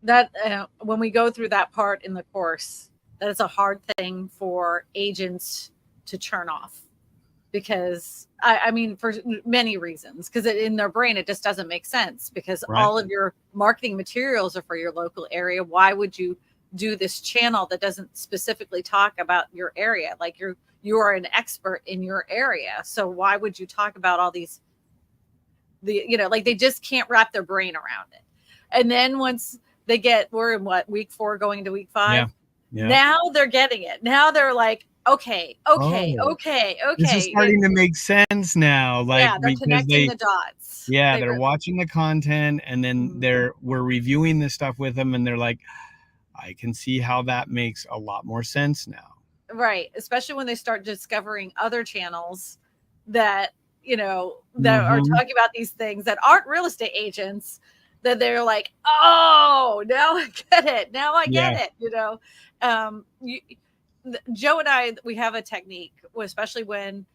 [SPEAKER 2] That when we go through that part in the course, that is a hard thing for agents to turn off, because I mean, for many reasons, because in their brain it just doesn't make sense, because
[SPEAKER 1] Right.
[SPEAKER 2] all of your marketing materials are for your local area. Why would you do this channel that doesn't specifically talk about your area? Like, you are an expert in your area, so why would you talk about all these, like, they just can't wrap their brain around it. And then once we're in what, week 4 going into week 5.
[SPEAKER 1] Yeah.
[SPEAKER 2] Now they're getting it. Now they're like, okay.
[SPEAKER 1] Oh, this is starting to make sense now, like,
[SPEAKER 2] Yeah, they're
[SPEAKER 1] because
[SPEAKER 2] connecting the dots.
[SPEAKER 1] yeah,
[SPEAKER 2] They
[SPEAKER 1] they're
[SPEAKER 2] really.
[SPEAKER 1] watching the content, and then we're reviewing this stuff with them, and they're like, I can see how that makes a lot more sense now.
[SPEAKER 2] Right, especially when they start discovering other channels that, that are talking about these things that aren't real estate agents, that they're like, oh, now I get it. Now I get it. Joe and I, we have a technique, especially when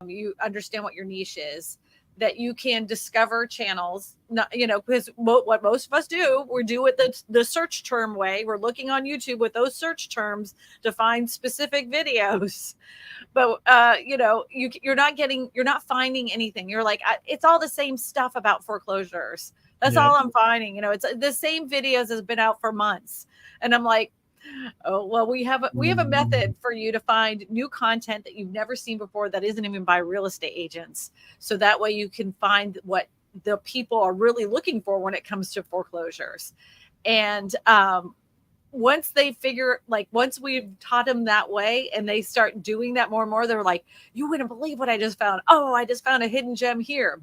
[SPEAKER 2] you understand what your niche is, that you can discover channels, because what most of us do, we do it the search term way. We're looking on YouTube with those search terms to find specific videos. But you're not finding anything. You're like, it's all the same stuff about foreclosures. That's all I'm finding. It's the same videos has been out for months. And I'm like, oh, well, we have a method for you to find new content that you've never seen before, that isn't even by real estate agents. So that way you can find what the people are really looking for when it comes to foreclosures. And once we've taught them that way, and they start doing that more and more, they're like, you wouldn't believe what I just found. Oh, I just found a hidden gem here.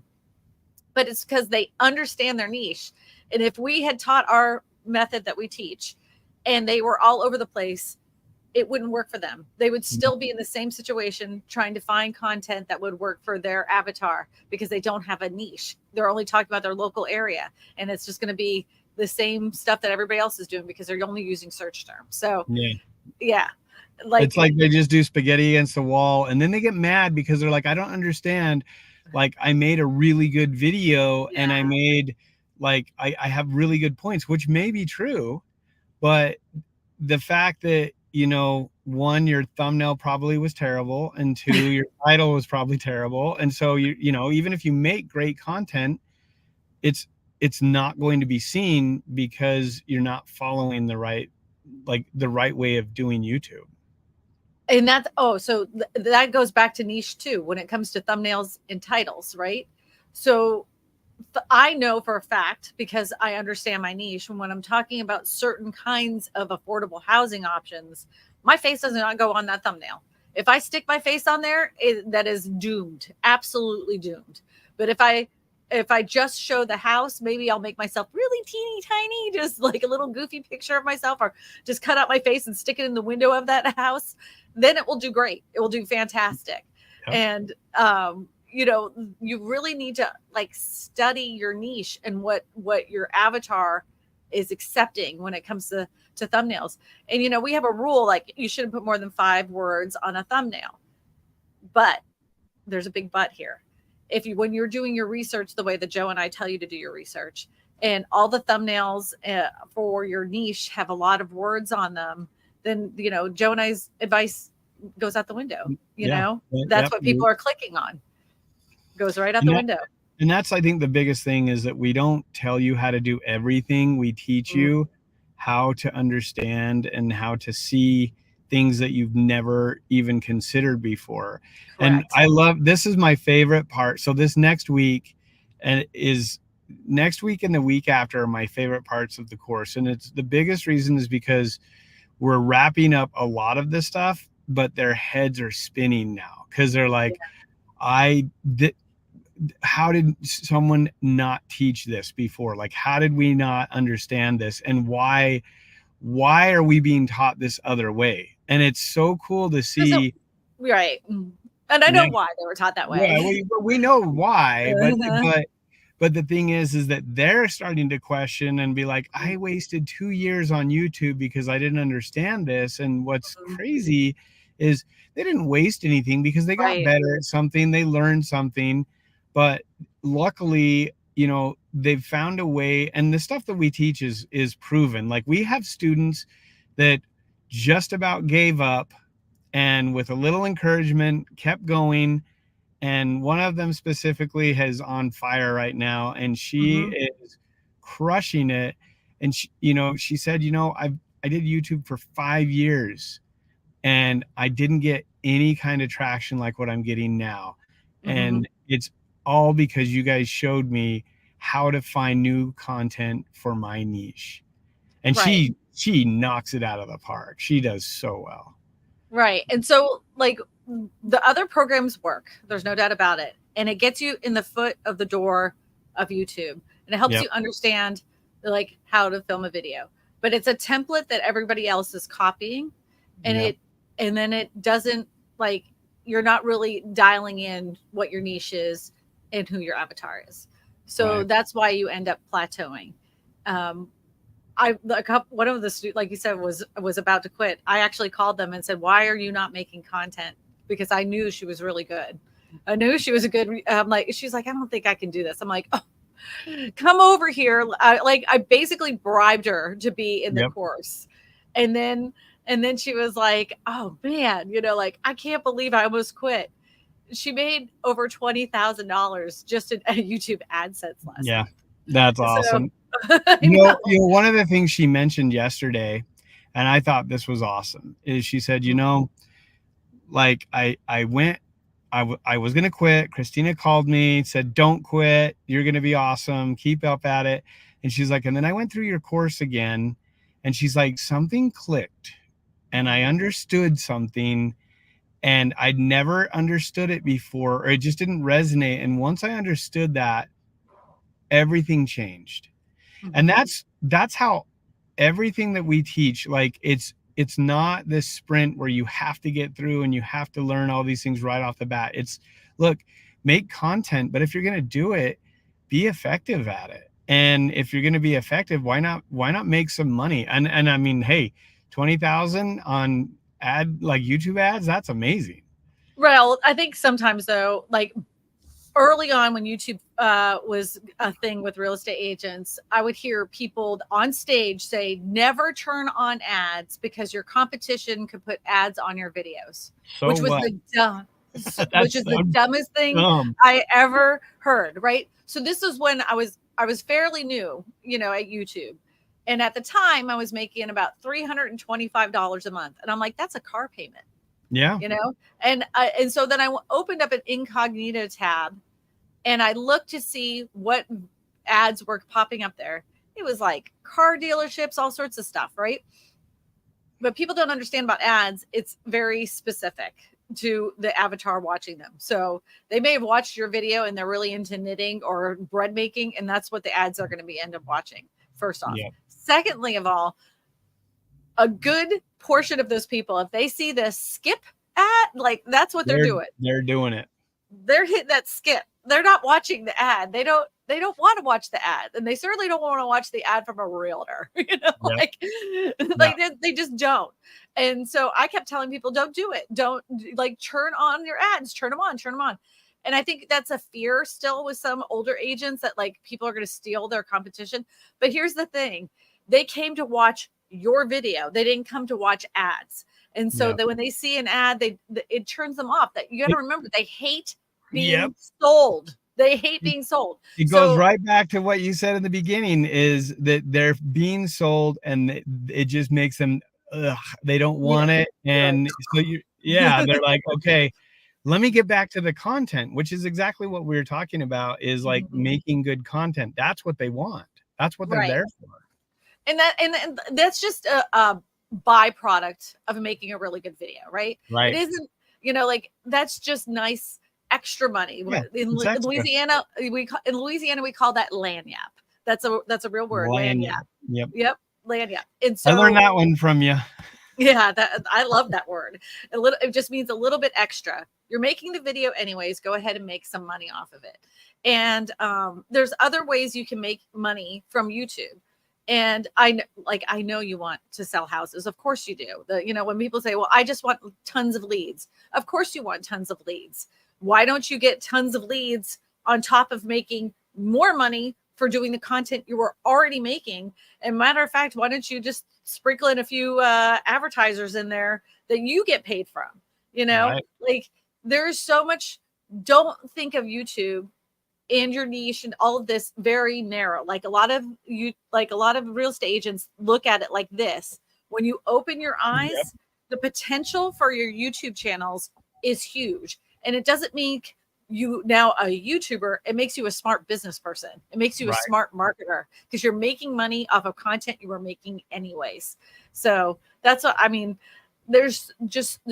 [SPEAKER 2] But it's because they understand their niche. And if we had taught our method that we teach, and they were all over the place, it wouldn't work for them. They would still be in the same situation, trying to find content that would work for their avatar, because they don't have a niche. They're only talking about their local area, and it's just going to be the same stuff that everybody else is doing, because they're only using search terms. So yeah.
[SPEAKER 1] It's like they just do spaghetti against the wall, and then they get mad because they're like, I don't understand. Like, I made a really good video, and I made, like, I have really good points, which may be true, but the fact that, one, your thumbnail probably was terrible, and two, your title was probably terrible. And so even if you make great content, it's not going to be seen, because you're not following the right way of doing YouTube.
[SPEAKER 2] And that's, so that goes back to niche too, when it comes to thumbnails and titles, right? So I know for a fact, because I understand my niche, when I'm talking about certain kinds of affordable housing options, my face does not go on that thumbnail. If I stick my face on there, that is doomed, absolutely doomed. But if I if I just show the house, maybe I'll make myself really teeny tiny, just like a little goofy picture of myself, or just cut out my face and stick it in the window of that house. Then it will do great. It will do fantastic.
[SPEAKER 1] Yep.
[SPEAKER 2] And, you really need to like study your niche and what your avatar is accepting when it comes to thumbnails. And, we have a rule, like you shouldn't put more than 5 words on a thumbnail. But there's a big but here. When you're doing your research the way that Joe and I tell you to do your research, and all the thumbnails for your niche have a lot of words on them, then Joe and I's advice goes out the window. That's what people are clicking on. Goes right out the window.
[SPEAKER 1] And that's, I think, the biggest thing is that we don't tell you how to do everything. We teach you how to understand and how to see things that you've never even considered before. Correct. And I love, this is my favorite part. So this next week and the week after are my favorite parts of the course. And it's the biggest reason is because we're wrapping up a lot of this stuff, but their heads are spinning now because they're like, how did someone not teach this before? Like, how did we not understand this? And why are we being taught this other way? And it's so cool to see.
[SPEAKER 2] Right. And I know why they were taught that way.
[SPEAKER 1] Yeah, we know why, but the thing is that they're starting to question and be like, I wasted 2 years on YouTube because I didn't understand this. And what's crazy is they didn't waste anything because they got better at something. They learned something. But luckily, they've found a way, and the stuff that we teach is proven. Like, we have students that just about gave up and with a little encouragement kept going. And one of them specifically is on fire right now, and she is crushing it. And she said, I did YouTube for 5 years and I didn't get any kind of traction like what I'm getting now. And it's all because you guys showed me how to find new content for my niche. And she knocks it out of the park. She does so well.
[SPEAKER 2] Right. And so, like, the other programs work. There's no doubt about it. And it gets you in the foot of the door of YouTube. And it helps you understand, like, how to film a video. But it's a template that everybody else is copying. And then it doesn't, like, you're not really dialing in what your niche is and who your avatar is. So that's why you end up plateauing. One of the students, like you said, was about to quit. I actually called them and said, why are you not making content? Because I knew she was really good. I knew she was a good, she's like, I don't think I can do this. I'm like, oh, come over here. I basically bribed her to be in the course. And then she was like, oh man, I can't believe I almost quit. She made over $20,000 just in YouTube AdSense last month.
[SPEAKER 1] That's awesome. One of the things she mentioned yesterday, and I thought this was awesome, is she said, like I was going to quit. Christina called me, said, don't quit. You're going to be awesome. Keep up at it. And she's like, and then I went through your course again. And she's like, something clicked and I understood something. And I'd never understood it before, or it just didn't resonate. And once I understood that, everything changed. And that's how everything that we teach, like, it's not this sprint where you have to get through and you have to learn all these things right off the bat. It's, look, make content, but if you're going to do it, be effective at it. And if you're going to be effective, why not make some money? And I mean, hey, 20,000 on YouTube ads, that's amazing.
[SPEAKER 2] Well, I think sometimes though, like early on when YouTube was a thing with real estate agents, I would hear people on stage say, never turn on ads because your competition could put ads on your videos, which was the dumbest thing I ever heard. Right. So this was when I was fairly new, at YouTube. And at the time I was making about $325 a month. And I'm like, that's a car payment.
[SPEAKER 1] Yeah.
[SPEAKER 2] And so then I opened up an incognito tab and I looked to see what ads were popping up there. It was like car dealerships, all sorts of stuff. Right. But people don't understand about ads. It's very specific. to the avatar watching them. So they may have watched your video and they're really into knitting or bread making, and that's what the ads are going to be end up watching, first off.
[SPEAKER 1] Yeah.
[SPEAKER 2] Secondly of all, a good portion of those people, if they see the skip ad, like that's what they're doing.
[SPEAKER 1] They're doing it.
[SPEAKER 2] They're hitting that skip. They're not watching the ad. They don't want to watch the ad, and they certainly don't want to watch the ad from a realtor. They just don't. And so I kept telling people, don't do it. Don't turn on your ads, turn them on. And I think that's a fear still with some older agents that people are going to steal their competition. But here's the thing. They came to watch your video. They didn't come to watch ads. And so that when they see an ad, it turns them off. That you got to remember, they hate being sold. They hate being sold.
[SPEAKER 1] It goes right back to what you said in the beginning, is that they're being sold and it just makes them, they don't want it. And so they're like, okay, let me get back to the content, which is exactly what we were talking about, is like making good content. That's what they want. That's what they're there for.
[SPEAKER 2] And that's just a byproduct of making a really good video, right? It isn't, that's just nice extra money. In Louisiana, we call that lanyap. That's a real word. Lanyap. Yep. Lanyap. And so
[SPEAKER 1] I learned that one from you.
[SPEAKER 2] Yeah, I love that word. It just means a little bit extra. You're making the video anyways. Go ahead and make some money off of it. And there's other ways you can make money from YouTube. And I know you want to sell houses. Of course you do. When people say, well, I just want tons of leads. Of course you want tons of leads. Why don't you get tons of leads on top of making more money for doing the content you were already making? And matter of fact, why don't you just sprinkle in a few advertisers in there that you get paid from? There's so much. Don't think of YouTube and your niche and all of this very narrow. A lot of real estate agents look at it like this. When you open your eyes, the potential for your YouTube channels is huge. And it doesn't make you now a YouTuber. It makes you a smart business person. It makes you a smart marketer, because you're making money off of content you were making anyways. So that's what I mean. There's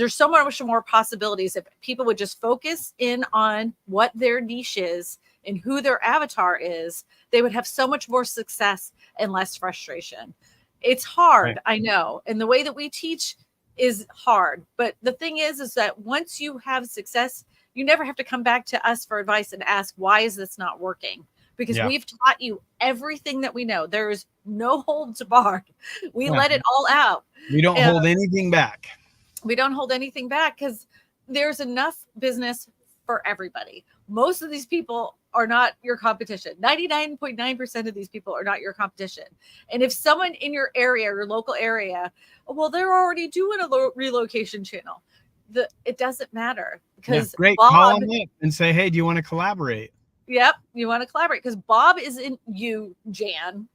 [SPEAKER 2] so much more possibilities if people would just focus in on what their niche is and who their avatar is. They would have so much more success and less frustration. It's hard, I know. And the way that we teach is hard. But the thing is that once you have success, you never have to come back to us for advice and ask, why is this not working? Because we've taught you everything that we know. There is no holds barred. We let it all out.
[SPEAKER 1] We don't hold anything back.
[SPEAKER 2] We don't hold anything back because there's enough business for everybody. Most of these people are not your competition. 99.9% of these people are not your competition. And if someone in your area, your local area, well, they're already doing a relocation channel. It doesn't matter, because
[SPEAKER 1] great. Call them up and say, hey, do you want to collaborate?
[SPEAKER 2] Yep, you want to collaborate, because Bob isn't you, Jan.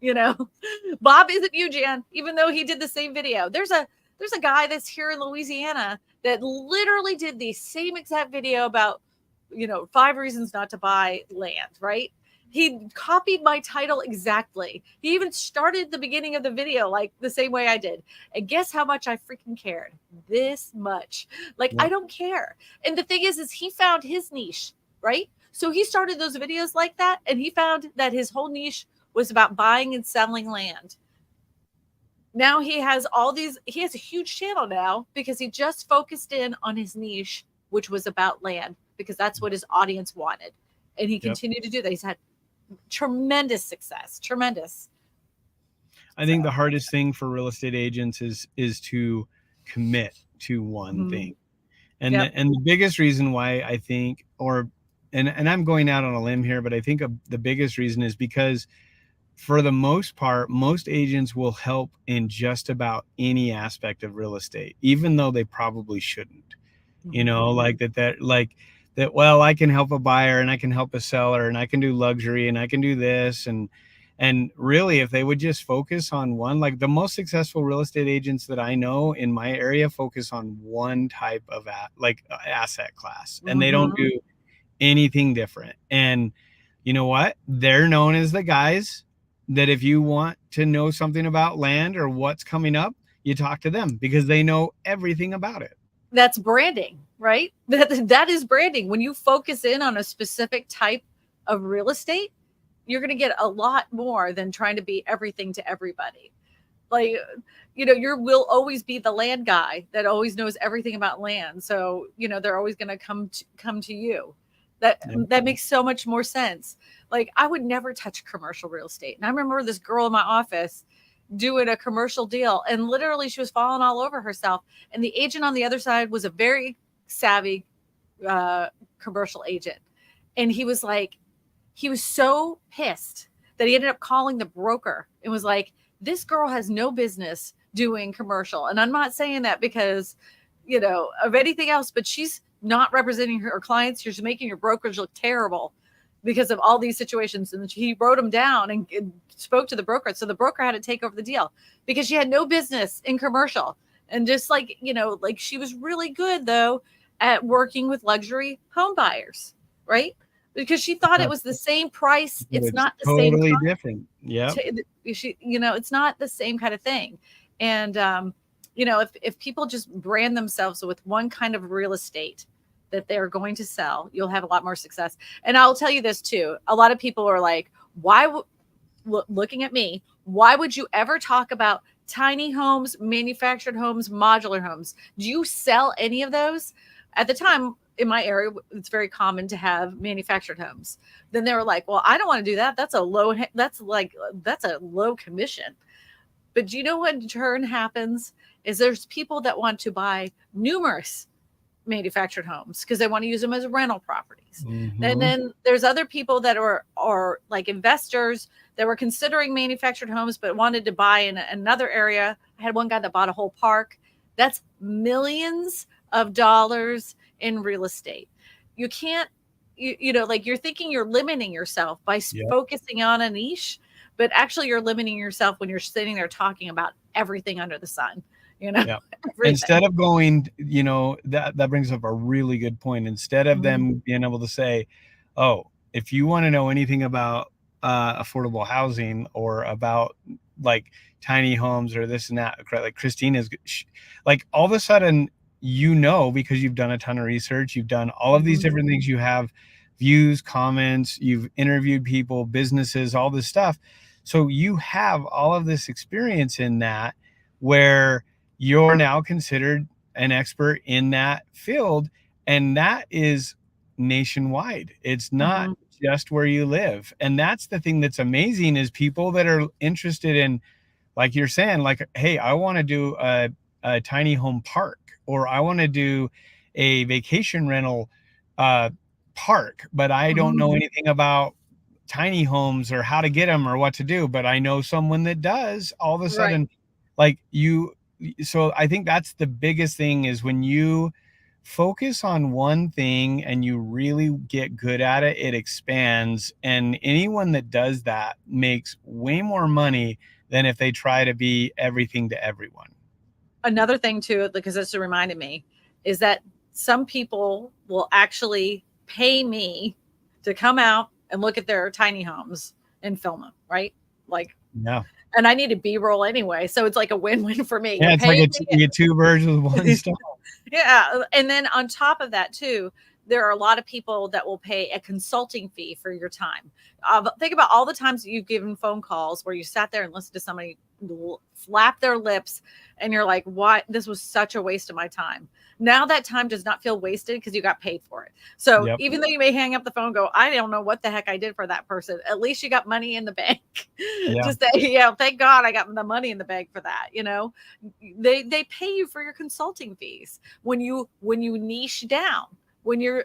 [SPEAKER 2] Bob isn't you, Jan, even though he did the same video. There's a guy that's here in Louisiana that literally did the same exact video about 5 reasons not to buy land, right? He copied my title exactly. He even started the beginning of the video like the same way I did. And guess how much I freaking cared? This much. I don't care. And the thing is he found his niche, right? So he started those videos like that, and he found that his whole niche was about buying and selling land. Now he has he has a huge channel now because he just focused in on his niche, which was about land, because that's what his audience wanted. And he continued to do that. He's had tremendous success. Tremendous.
[SPEAKER 1] I think the hardest thing for real estate agents is to commit to one thing. And and the biggest reason why I think, and I'm going out on a limb here, but I think the biggest reason is because for the most part, most agents will help in just about any aspect of real estate, even though they probably shouldn't. Well, I can help a buyer and I can help a seller and I can do luxury and I can do this. And really, if they would just focus on one, like the most successful real estate agents that I know in my area focus on one type of asset class, and they don't do anything different. And you know what? They're known as the guys that if you want to know something about land or what's coming up, you talk to them because they know everything about it.
[SPEAKER 2] That's branding. right? That is branding. When you focus in on a specific type of real estate, you're going to get a lot more than trying to be everything to everybody. Like, you will always be the land guy that always knows everything about land. So, they're always going to come to you.
[SPEAKER 1] Yeah.
[SPEAKER 2] That makes so much more sense. Like, I would never touch commercial real estate. And I remember this girl in my office doing a commercial deal, and literally she was falling all over herself. And the agent on the other side was a very savvy commercial agent. And he was so pissed that he ended up calling the broker and was like, this girl has no business doing commercial. And I'm not saying that because, of anything else, but she's not representing her clients. She's making your brokerage look terrible because of all these situations. And he wrote them down and spoke to the broker. So the broker had to take over the deal because she had no business in commercial. And just like, like she was really good though at working with luxury home buyers, right? Because she thought it was the same price. It's not the same
[SPEAKER 1] totally different. Yeah.
[SPEAKER 2] It's not the same kind of thing. And, if people just brand themselves with one kind of real estate that they're going to sell, you'll have a lot more success. And I'll tell you this too. A lot of people are like, looking at me, why would you ever talk about tiny homes, manufactured homes, modular homes? Do you sell any of those? At the time, in my area, it's very common to have manufactured homes. Then they were like, well, I don't want to do that. That's a low commission. But do you know what in turn happens is there's people that want to buy numerous manufactured homes because they want to use them as rental properties.
[SPEAKER 1] Mm-hmm.
[SPEAKER 2] And then there's other people that are like investors that were considering manufactured homes, but wanted to buy in another area. I had one guy that bought a whole park. That's millions of dollars in real estate. You can't, like you're thinking you're limiting yourself by focusing on a niche, but actually you're limiting yourself when you're sitting there talking about everything under the sun,
[SPEAKER 1] Instead of going, that brings up a really good point. Instead of them being able to say, oh, if you want to know anything about affordable housing or about like tiny homes or this and that, like Christine is like, all of a sudden, because you've done a ton of research, you've done all of these different things, you have views, comments, you've interviewed people, businesses, all this stuff. So you have all of this experience in that where you're now considered an expert in that field. And that is nationwide. It's not just where you live. And that's the thing that's amazing is people that are interested in, like you're saying, like, hey, I want to do a tiny home park, or I want to do a vacation rental park, but I don't know anything about tiny homes or how to get them or what to do, but I know someone that does. All of a sudden, like so I think that's the biggest thing is when you focus on one thing and you really get good at it, it expands. And anyone that does that makes way more money than if they try to be everything to everyone.
[SPEAKER 2] Another thing too, because this reminded me, is that some people will actually pay me to come out and look at their tiny homes and film them, right? Like, and I need a B-roll anyway, so it's like a win-win for me.
[SPEAKER 1] Yeah, it's like you get two birds with one stone.
[SPEAKER 2] Yeah, and then on top of that too, there are a lot of people that will pay a consulting fee for your time. Think about all the times that you've given phone calls where you sat there and listened to somebody flap their lips and you're like, why? This was such a waste of my time. Now that time does not feel wasted because you got paid for it. So even though you may hang up the phone and go, I don't know what the heck I did for that person, at least you got money in the bank. Just say, thank God I got the money in the bank for that. They pay you for your consulting fees when you niche down. When you're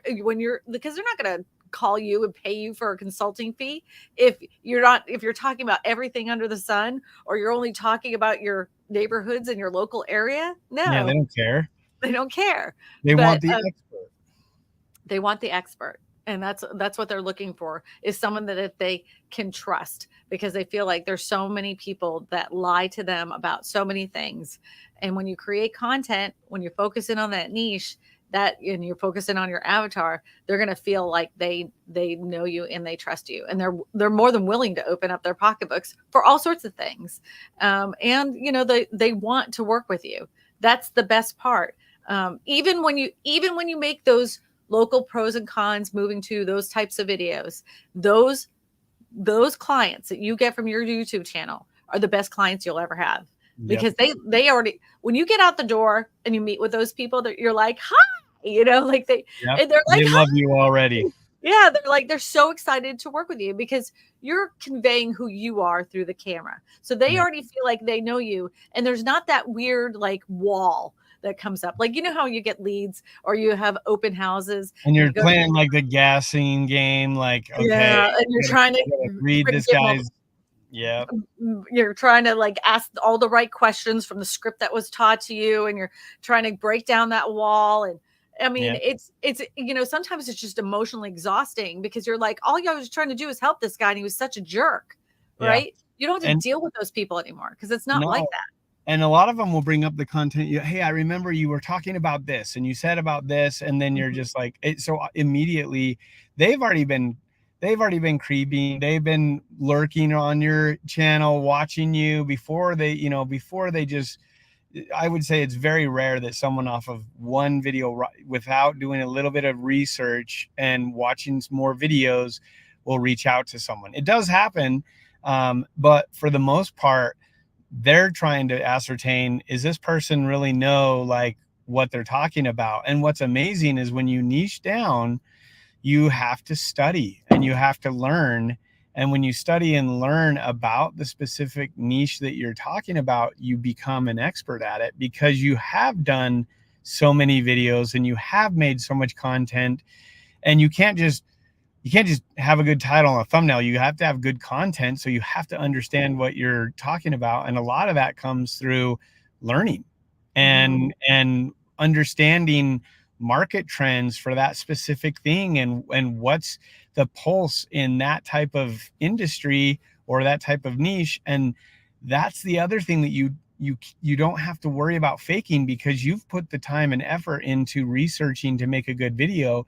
[SPEAKER 2] because they're not going to call you and pay you for a consulting fee if you're talking about everything under the sun, or you're only talking about your neighborhoods in your local area. No,
[SPEAKER 1] they don't care.
[SPEAKER 2] They don't care.
[SPEAKER 1] They want the expert.
[SPEAKER 2] They want the expert. And that's what they're looking for, is someone that they can trust, because they feel like there's so many people that lie to them about so many things. And when you create content, when you're focusing on that niche, and you're focusing on your avatar, they're going to feel like they know you and they trust you, and they're more than willing to open up their pocketbooks for all sorts of things. And they want to work with you. That's the best part. Even when you make those local pros and cons, moving to those types of videos, those clients that you get from your YouTube channel are the best clients you'll ever have,
[SPEAKER 1] Yep.
[SPEAKER 2] because they already, when you get out the door and you meet with those people, that you're like, hi, like
[SPEAKER 1] Yep.
[SPEAKER 2] and they're like,
[SPEAKER 1] They love you already.
[SPEAKER 2] yeah, they're so excited to work with you because you're conveying who you are through the camera. So they
[SPEAKER 1] Yeah.
[SPEAKER 2] already feel like they know you, and there's not that weird like wall that comes up. Like, you know how you get leads or you have open houses
[SPEAKER 1] And
[SPEAKER 2] and
[SPEAKER 1] you're
[SPEAKER 2] you go to,
[SPEAKER 1] playing like the guessing game, like, okay,
[SPEAKER 2] yeah, and you're trying to
[SPEAKER 1] gotta read this
[SPEAKER 2] get them all,
[SPEAKER 1] guy's. Yeah.
[SPEAKER 2] you're trying to like ask all the right questions from the script that was taught to you, and you're trying to break down that wall. And I mean,
[SPEAKER 1] Yeah.
[SPEAKER 2] it's sometimes it's just emotionally exhausting because you're like, all I was trying to do is help this guy and he was such a jerk,
[SPEAKER 1] Yeah.
[SPEAKER 2] right? You don't have to
[SPEAKER 1] And
[SPEAKER 2] deal with those people anymore because it's not like
[SPEAKER 1] no,
[SPEAKER 2] that.
[SPEAKER 1] and a lot of them will bring up the content. Hey, I remember you were talking about this and you said about this, and then you're
[SPEAKER 2] Mhm.
[SPEAKER 1] just like so immediately they've already been creeping, they've been lurking on your channel, watching you before they just. I would say it's very rare that someone off of one video without doing a little bit of research and watching more videos will reach out to someone. It does happen, but for the most part they're trying to ascertain, is this person really know like what they're talking about? And what's amazing is when you niche down, you have to study and you have to learn. And when you study and learn about the specific niche that you're talking about, you become an expert at it because you have done so many videos and you have made so much content. And you can't just have a good title and a thumbnail. You have to have good content. So you have to understand what you're talking about. And a lot of that comes through learning
[SPEAKER 2] Mhm.
[SPEAKER 1] and understanding market trends for that specific thing and what's the pulse in that type of industry or that type of niche. And that's the other thing that you don't have to worry about faking because you've put the time and effort into researching to make a good video,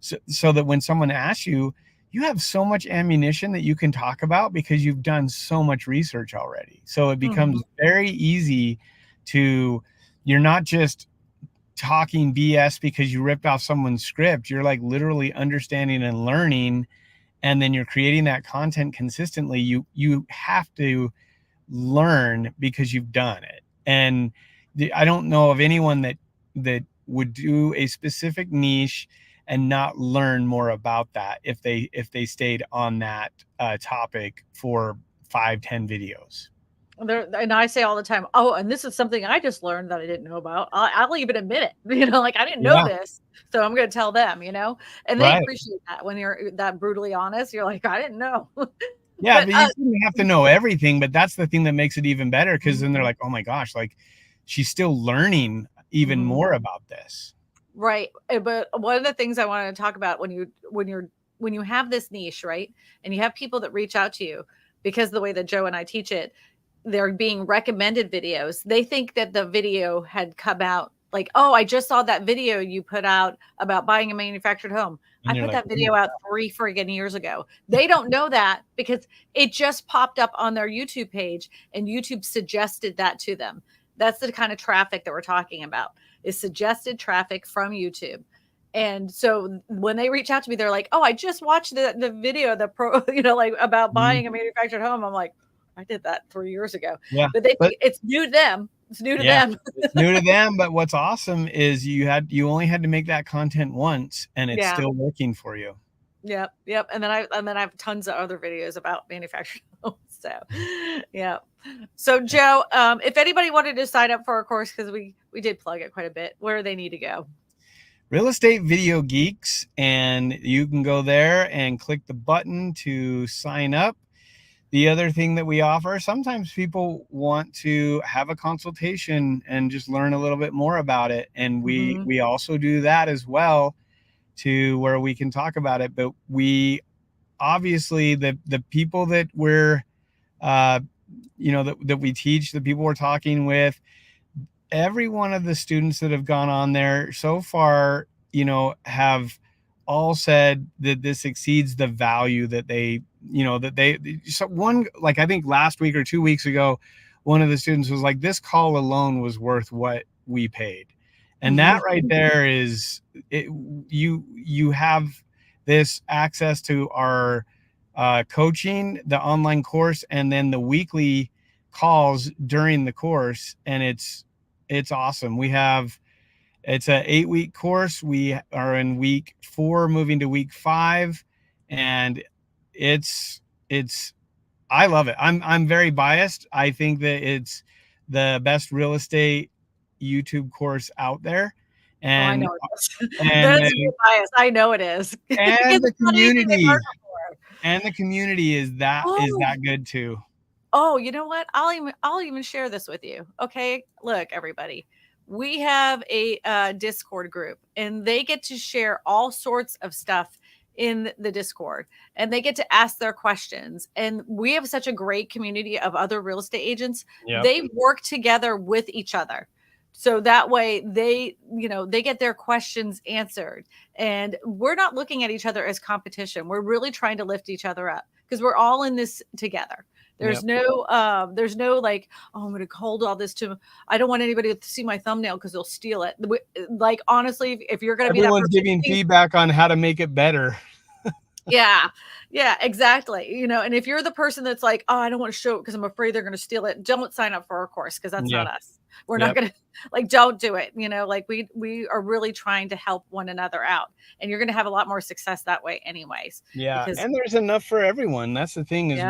[SPEAKER 1] so that when someone asks you, you have so much ammunition that you can talk about because you've done so much research already. So it becomes
[SPEAKER 2] Mhm.
[SPEAKER 1] very easy to, you're not just talking BS because you ripped off someone's script. You're like literally understanding and learning, and then you're creating that content consistently. You have to learn because you've done it. And I don't know of anyone that would do a specific niche and not learn more about that if they stayed on that topic for 5-10 videos.
[SPEAKER 2] And I say all the time, oh, and this is something I just learned that I didn't know about. I'll even admit it, like I didn't know
[SPEAKER 1] Yeah.
[SPEAKER 2] this, so I'm going to tell them, and they
[SPEAKER 1] Right.
[SPEAKER 2] appreciate that when you're that brutally honest. You're like, I didn't know,
[SPEAKER 1] Yeah,
[SPEAKER 2] but
[SPEAKER 1] but you shouldn't have to know everything, but that's the thing that makes it even better, because then they're
[SPEAKER 2] Mhm.
[SPEAKER 1] like, oh my gosh, like she's still learning even
[SPEAKER 2] Mhm.
[SPEAKER 1] more about this.
[SPEAKER 2] Right. But one of the things I wanted to talk about when you have this niche, right? And you have people that reach out to you because the way that Joe and I teach it, they're being recommended videos. They think that the video had come out like, oh, I just saw that video you put out about buying a manufactured home. I
[SPEAKER 1] And you're
[SPEAKER 2] put
[SPEAKER 1] like,
[SPEAKER 2] that
[SPEAKER 1] oh my
[SPEAKER 2] video out 3 friggin' years ago. They don't know that because it just popped up on their YouTube page and YouTube suggested that to them. That's the kind of traffic that we're talking about, is suggested traffic from YouTube. And so when they reach out to me, they're like, "Oh, I just watched the video, the pro, like about
[SPEAKER 1] God.
[SPEAKER 2] buying a manufactured home." I'm like, "I did that 3 years ago,"
[SPEAKER 1] Yeah.
[SPEAKER 2] but they
[SPEAKER 1] But
[SPEAKER 2] think it's new to them. It's new to
[SPEAKER 1] yeah,
[SPEAKER 2] them.
[SPEAKER 1] it's new to them, but what's awesome is you only had to make that content once and it's
[SPEAKER 2] Yeah.
[SPEAKER 1] still working for you.
[SPEAKER 2] Yep. Yep. And then I have tons of other videos about manufactured homes. So, yeah. So Joe, if anybody wanted to sign up for our course, because we did plug it quite a bit, where do they need to go?
[SPEAKER 1] Real Estate Video Geeks, and you can go there and click the button to sign up. The other thing that we offer, sometimes people want to have a consultation and just learn a little bit more about it, and we
[SPEAKER 2] Mhm.
[SPEAKER 1] we also do that as well, to where we can talk about it. But we obviously, the people that we're uh, that we teach, the people we're talking with, every one of the students that have gone on there so far, have all said that this exceeds the value that so one, like I think last week or 2 weeks ago, one of the students was like, this call alone was worth what we paid. And that right there is it. You have this access to our coaching, the online course, and then the weekly calls during the course, and it's awesome. It's a 8-week course. We are in week 4, moving to week 5, and it's I love it. I'm very biased. I think that it's the best real estate YouTube course out there,
[SPEAKER 2] I
[SPEAKER 1] and
[SPEAKER 2] know it is.
[SPEAKER 1] and
[SPEAKER 2] That's a good bias. I know it is.
[SPEAKER 1] and
[SPEAKER 2] It's
[SPEAKER 1] the
[SPEAKER 2] not anything they've heard before.
[SPEAKER 1] the community is that good too.
[SPEAKER 2] Oh, you know what? I'll even share this with you. Okay, look, everybody, we have a Discord group, and they get to share all sorts of stuff in the Discord, and they get to ask their questions. And we have such a great community of other real estate agents.
[SPEAKER 1] Yep.
[SPEAKER 2] They work together with each other. So that way they get their questions answered, and we're not looking at each other as competition. We're really trying to lift each other up because we're all in this together. There's no like, oh, I'm going to hold all this to, I don't want anybody to see my thumbnail because they'll steal it. Like, honestly, if you're going to be that person,
[SPEAKER 1] giving feedback on how to make it better.
[SPEAKER 2] Yeah, exactly. And if you're the person that's like, oh, I don't want to show it because I'm afraid they're going to steal it, don't sign up for our course, because that's not us. We're not going to, like, don't do it. Like, we are really trying to help one another out, and you're going to have a lot more success that way anyways.
[SPEAKER 1] Yeah. And there's enough for everyone. That's the thing, is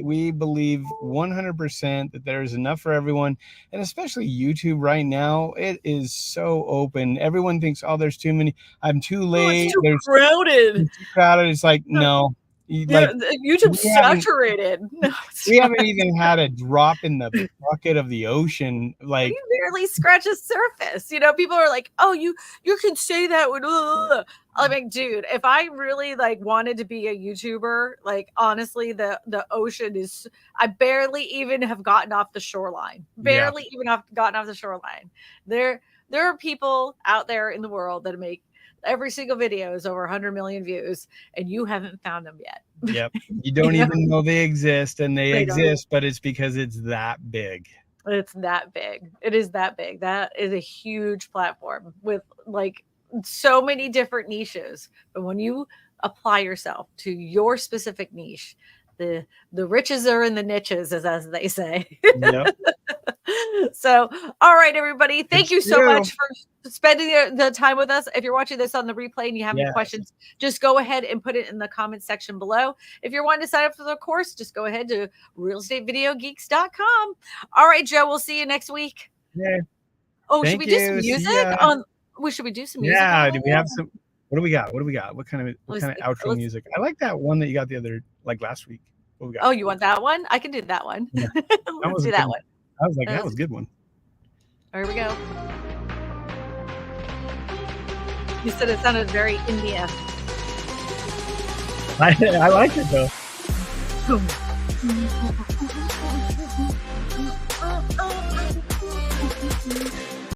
[SPEAKER 1] we believe 100% that there's enough for everyone. And especially YouTube right now, it is so open. Everyone thinks, oh, there's too many. I'm too late.
[SPEAKER 2] It's too crowded.
[SPEAKER 1] It's too crowded. It's like, no.
[SPEAKER 2] Like, YouTube's saturated.
[SPEAKER 1] We haven't even had a drop in the bucket of the ocean. Like,
[SPEAKER 2] we barely scratch the surface. People are like, oh, you can say that with I'm like, dude, if I really wanted to be a YouTuber, honestly, the ocean is, I barely even have gotten off the shoreline. Gotten off the shoreline. There are people out there in the world that make every single video is over 100 million views, and you haven't found them yet.
[SPEAKER 1] Yep. You don't even know they exist, and they exist, but it's because it's that big.
[SPEAKER 2] It's that big. It is that big. That is a huge platform with so many different niches. But when you apply yourself to your specific niche, the riches are in the niches, as they say.
[SPEAKER 1] Yep.
[SPEAKER 2] So, all right, everybody. Thank you so much for spending the time with us. If you're watching this on the replay and you have any questions, just go ahead and put it in the comment section below. If you're wanting to sign up for the course, just go ahead to realestatevideogeeks.com. All right, Joe, we'll see you next week.
[SPEAKER 1] Yeah.
[SPEAKER 2] Oh, should we do some music? Should we do some music?
[SPEAKER 1] Yeah. Do we have some? What do we got? What kind of outro music? I like that one that you got last week. What we got?
[SPEAKER 2] Oh, you want that one? I can do that one.
[SPEAKER 1] Yeah.
[SPEAKER 2] Let's do that one.
[SPEAKER 1] I was like, that was a good one.
[SPEAKER 2] Here we go. You said it sounded very India.
[SPEAKER 1] I like it though.